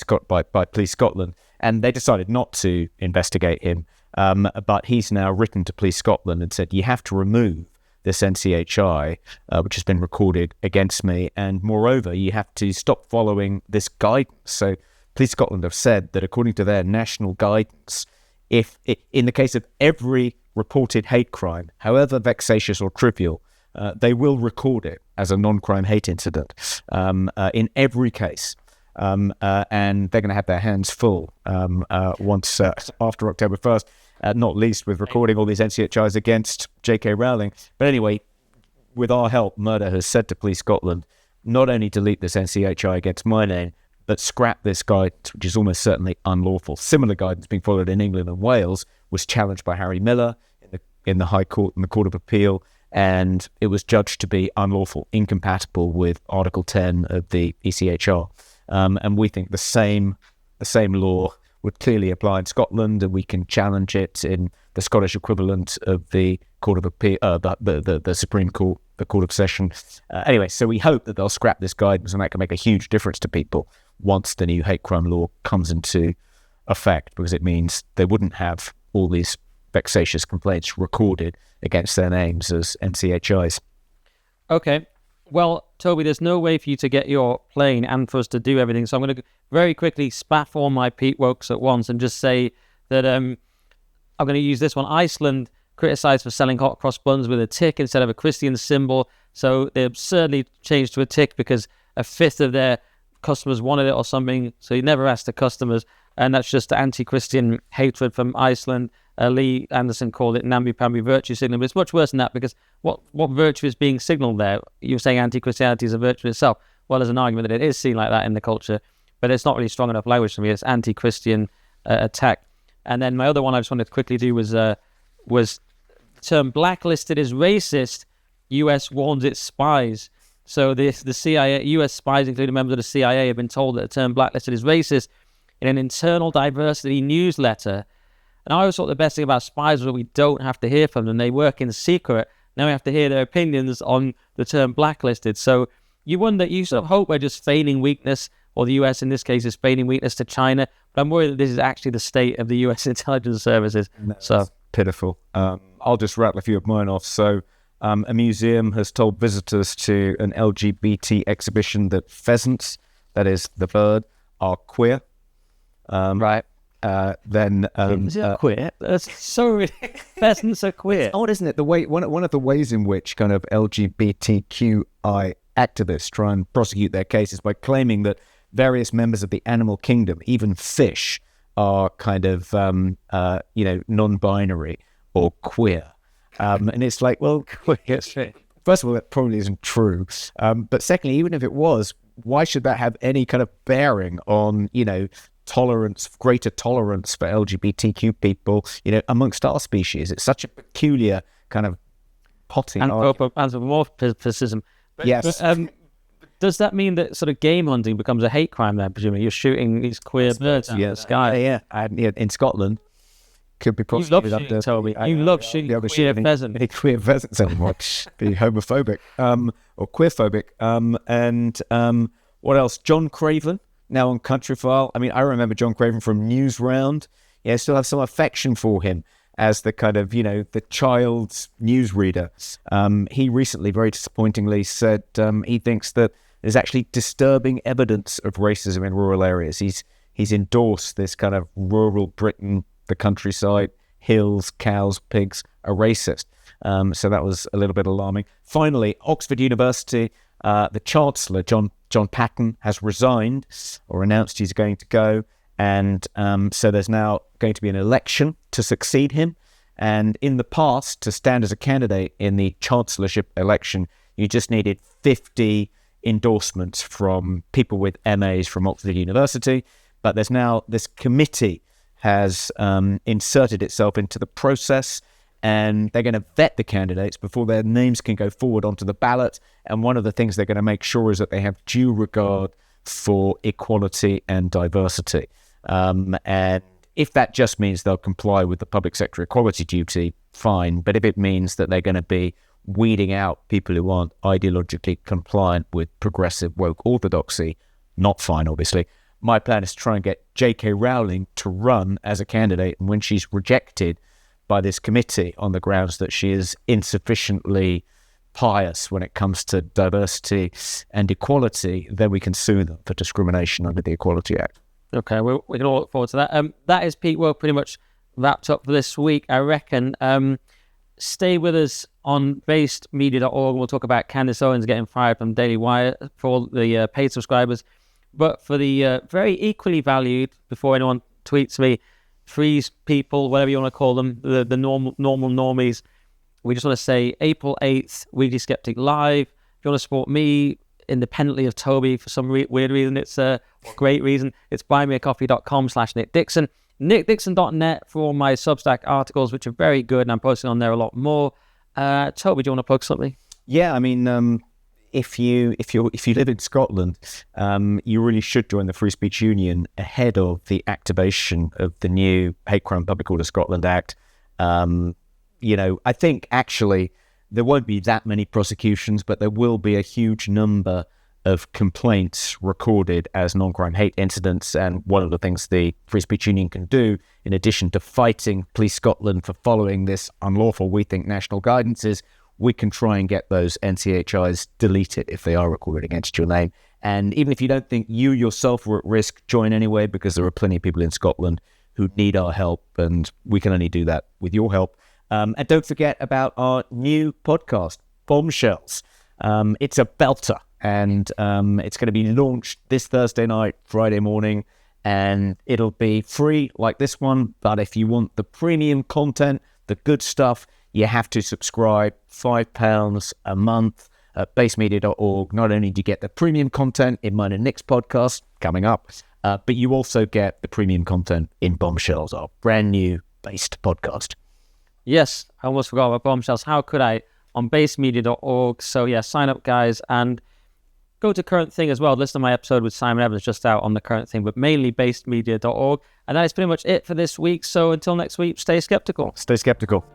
Police Scotland. And they decided not to investigate him, but he's now written to Police Scotland and said, you have to remove this NCHI, which has been recorded against me, and moreover, you have to stop following this guidance. So Police Scotland have said that according to their national guidance, if in the case of every reported hate crime, however vexatious or trivial, they will record it as a non-crime hate incident in every case. And they're going to have their hands full once after October 1st, not least with recording all these NCHIs against J.K. Rowling. But anyway, with our help, Murdo has said to Police Scotland, not only delete this NCHI against my name, but scrap this guidance, which is almost certainly unlawful. Similar guidance being followed in England and Wales was challenged by Harry Miller in the High Court and the Court of Appeal, and it was judged to be unlawful, incompatible with Article 10 of the ECHR. And we think the same law would clearly apply in Scotland, and we can challenge it in the Scottish equivalent of the Court of Appeal, the Supreme Court, the Court of Session. Anyway, so we hope that they'll scrap this guidance, and that can make a huge difference to people once the new hate crime law comes into effect, because it means they wouldn't have all these vexatious complaints recorded against their names as NCHIs. Okay. Well, Toby, there's no way for you to get your plane and for us to do everything. So I'm going to very quickly spaff all my Pete Wokes at once and just say that I'm going to use this one. Iceland criticised for selling hot cross buns with a tick instead of a Christian symbol. So they absurdly changed to a tick because a fifth of their customers wanted it or something. So you never asked the customers. And that's just anti-Christian hatred from Iceland. Lee Anderson called it namby-pamby virtue signaling, but it's much worse than that, because what virtue is being signalled there? You're saying anti-Christianity is a virtue itself. Well, there's an argument that it is seen like that in the culture, but it's not really strong enough language for me. It's anti-Christian attack. And then my other one I just wanted to quickly do was the term blacklisted is racist. US warns its spies. So the CIA, US spies, including members of the CIA, have been told that the term blacklisted is racist in an internal diversity newsletter. And I always thought the best thing about spies was that we don't have to hear from them. They work in secret. Now we have to hear their opinions on the term blacklisted. So you wonder, you sort of hope we're just feigning weakness, or the US in this case is feigning weakness to China. But I'm worried that this is actually the state of the US intelligence services. That's pitiful. I'll just rattle a few of mine off. So a museum has told visitors to an LGBT exhibition that pheasants, that is the bird, are queer. Right. Then is it queer? That's so pheasants are queer. It's odd, isn't it? The way one of the ways in which kind of LGBTQI activists try and prosecute their cases by claiming that various members of the animal kingdom, even fish, are kind of non-binary or queer. And it's like, well, first of all, that probably isn't true. But secondly, even if it was, why should that have any kind of bearing on, greater tolerance for LGBTQ people, amongst our species? It's such a peculiar kind of potting anthropomorphism. Yes. But, does that mean that sort of game hunting becomes a hate crime then, presumably? You're shooting these queer birds out of the sky. Yeah. And in Scotland, could be prosecuted. You love shooting, Toby. You love shooting queer pheasants. Any queer pheasants anymore. Be homophobic or queerphobic. And what else? John Craven, now on Countryfile. I mean, I remember John Craven from Newsround. Yeah, I still have some affection for him as the kind of, the child's newsreader. He recently, very disappointingly, said he thinks that there's actually disturbing evidence of racism in rural areas. He's endorsed this kind of rural Britain, the countryside, hills, cows, pigs, are racist. So that was a little bit alarming. Finally, Oxford University, the Chancellor, John Patton, has resigned or announced he's going to go. And so there's now going to be an election to succeed him. And in the past, to stand as a candidate in the chancellorship election, you just needed 50 endorsements from people with MAs from Oxford University. But there's now this committee has inserted itself into the process, and they're going to vet the candidates before their names can go forward onto the ballot. And one of the things they're going to make sure is that they have due regard for equality and diversity. And if that just means they'll comply with the public sector equality duty, fine. But if it means that they're going to be weeding out people who aren't ideologically compliant with progressive woke orthodoxy, not fine, obviously. My plan is to try and get J.K. Rowling to run as a candidate, and when she's rejected by this committee on the grounds that she is insufficiently pious when it comes to diversity and equality, then we can sue them for discrimination under the Equality Act. Okay, we can all look forward to that. That is, Pete, we're pretty much wrapped up for this week, I reckon. Stay with us on basedmedia.org. We'll talk about Candace Owens getting fired from Daily Wire for all the paid subscribers. But for the very equally valued, before anyone tweets me, freeze people, whatever you want to call them, the normal normies, we just want to say April 8th, Weekly Sceptic Live. If you want to support me independently of Toby for some weird reason, it's a great reason, it's buymeacoffee.com/Nick Dixon. NickDixon.net for all my Substack articles, which are very good, and I'm posting on there a lot more. Toby, do you want to plug something? Yeah, I mean, if you live in Scotland, you really should join the Free Speech Union ahead of the activation of the new Hate Crime Public Order Scotland Act. I think actually there won't be that many prosecutions, but there will be a huge number of complaints recorded as non-crime hate incidents. And one of the things the Free Speech Union can do, in addition to fighting Police Scotland for following this unlawful, we think, national guidance, is we can try and get those NCHIs deleted if they are recorded against your name. And even if you don't think you yourself were at risk, join anyway, because there are plenty of people in Scotland who need our help, and we can only do that with your help. And don't forget about our new podcast, Bombshells. It's a belter, and it's going to be launched this Thursday night, Friday morning, and it'll be free like this one. But if you want the premium content, the good stuff, you have to subscribe £5 a month at basemedia.org. Not only do you get the premium content in mine and Nick's podcast coming up, but you also get the premium content in Bombshells, our brand new based podcast. Yes, I almost forgot about Bombshells. How could I? On basemedia.org. So yeah, sign up, guys, and go to Current Thing as well. Listen to my episode with Simon Evans just out on the Current Thing, but mainly basemedia.org. And that is pretty much it for this week. So until next week, stay skeptical. Stay skeptical.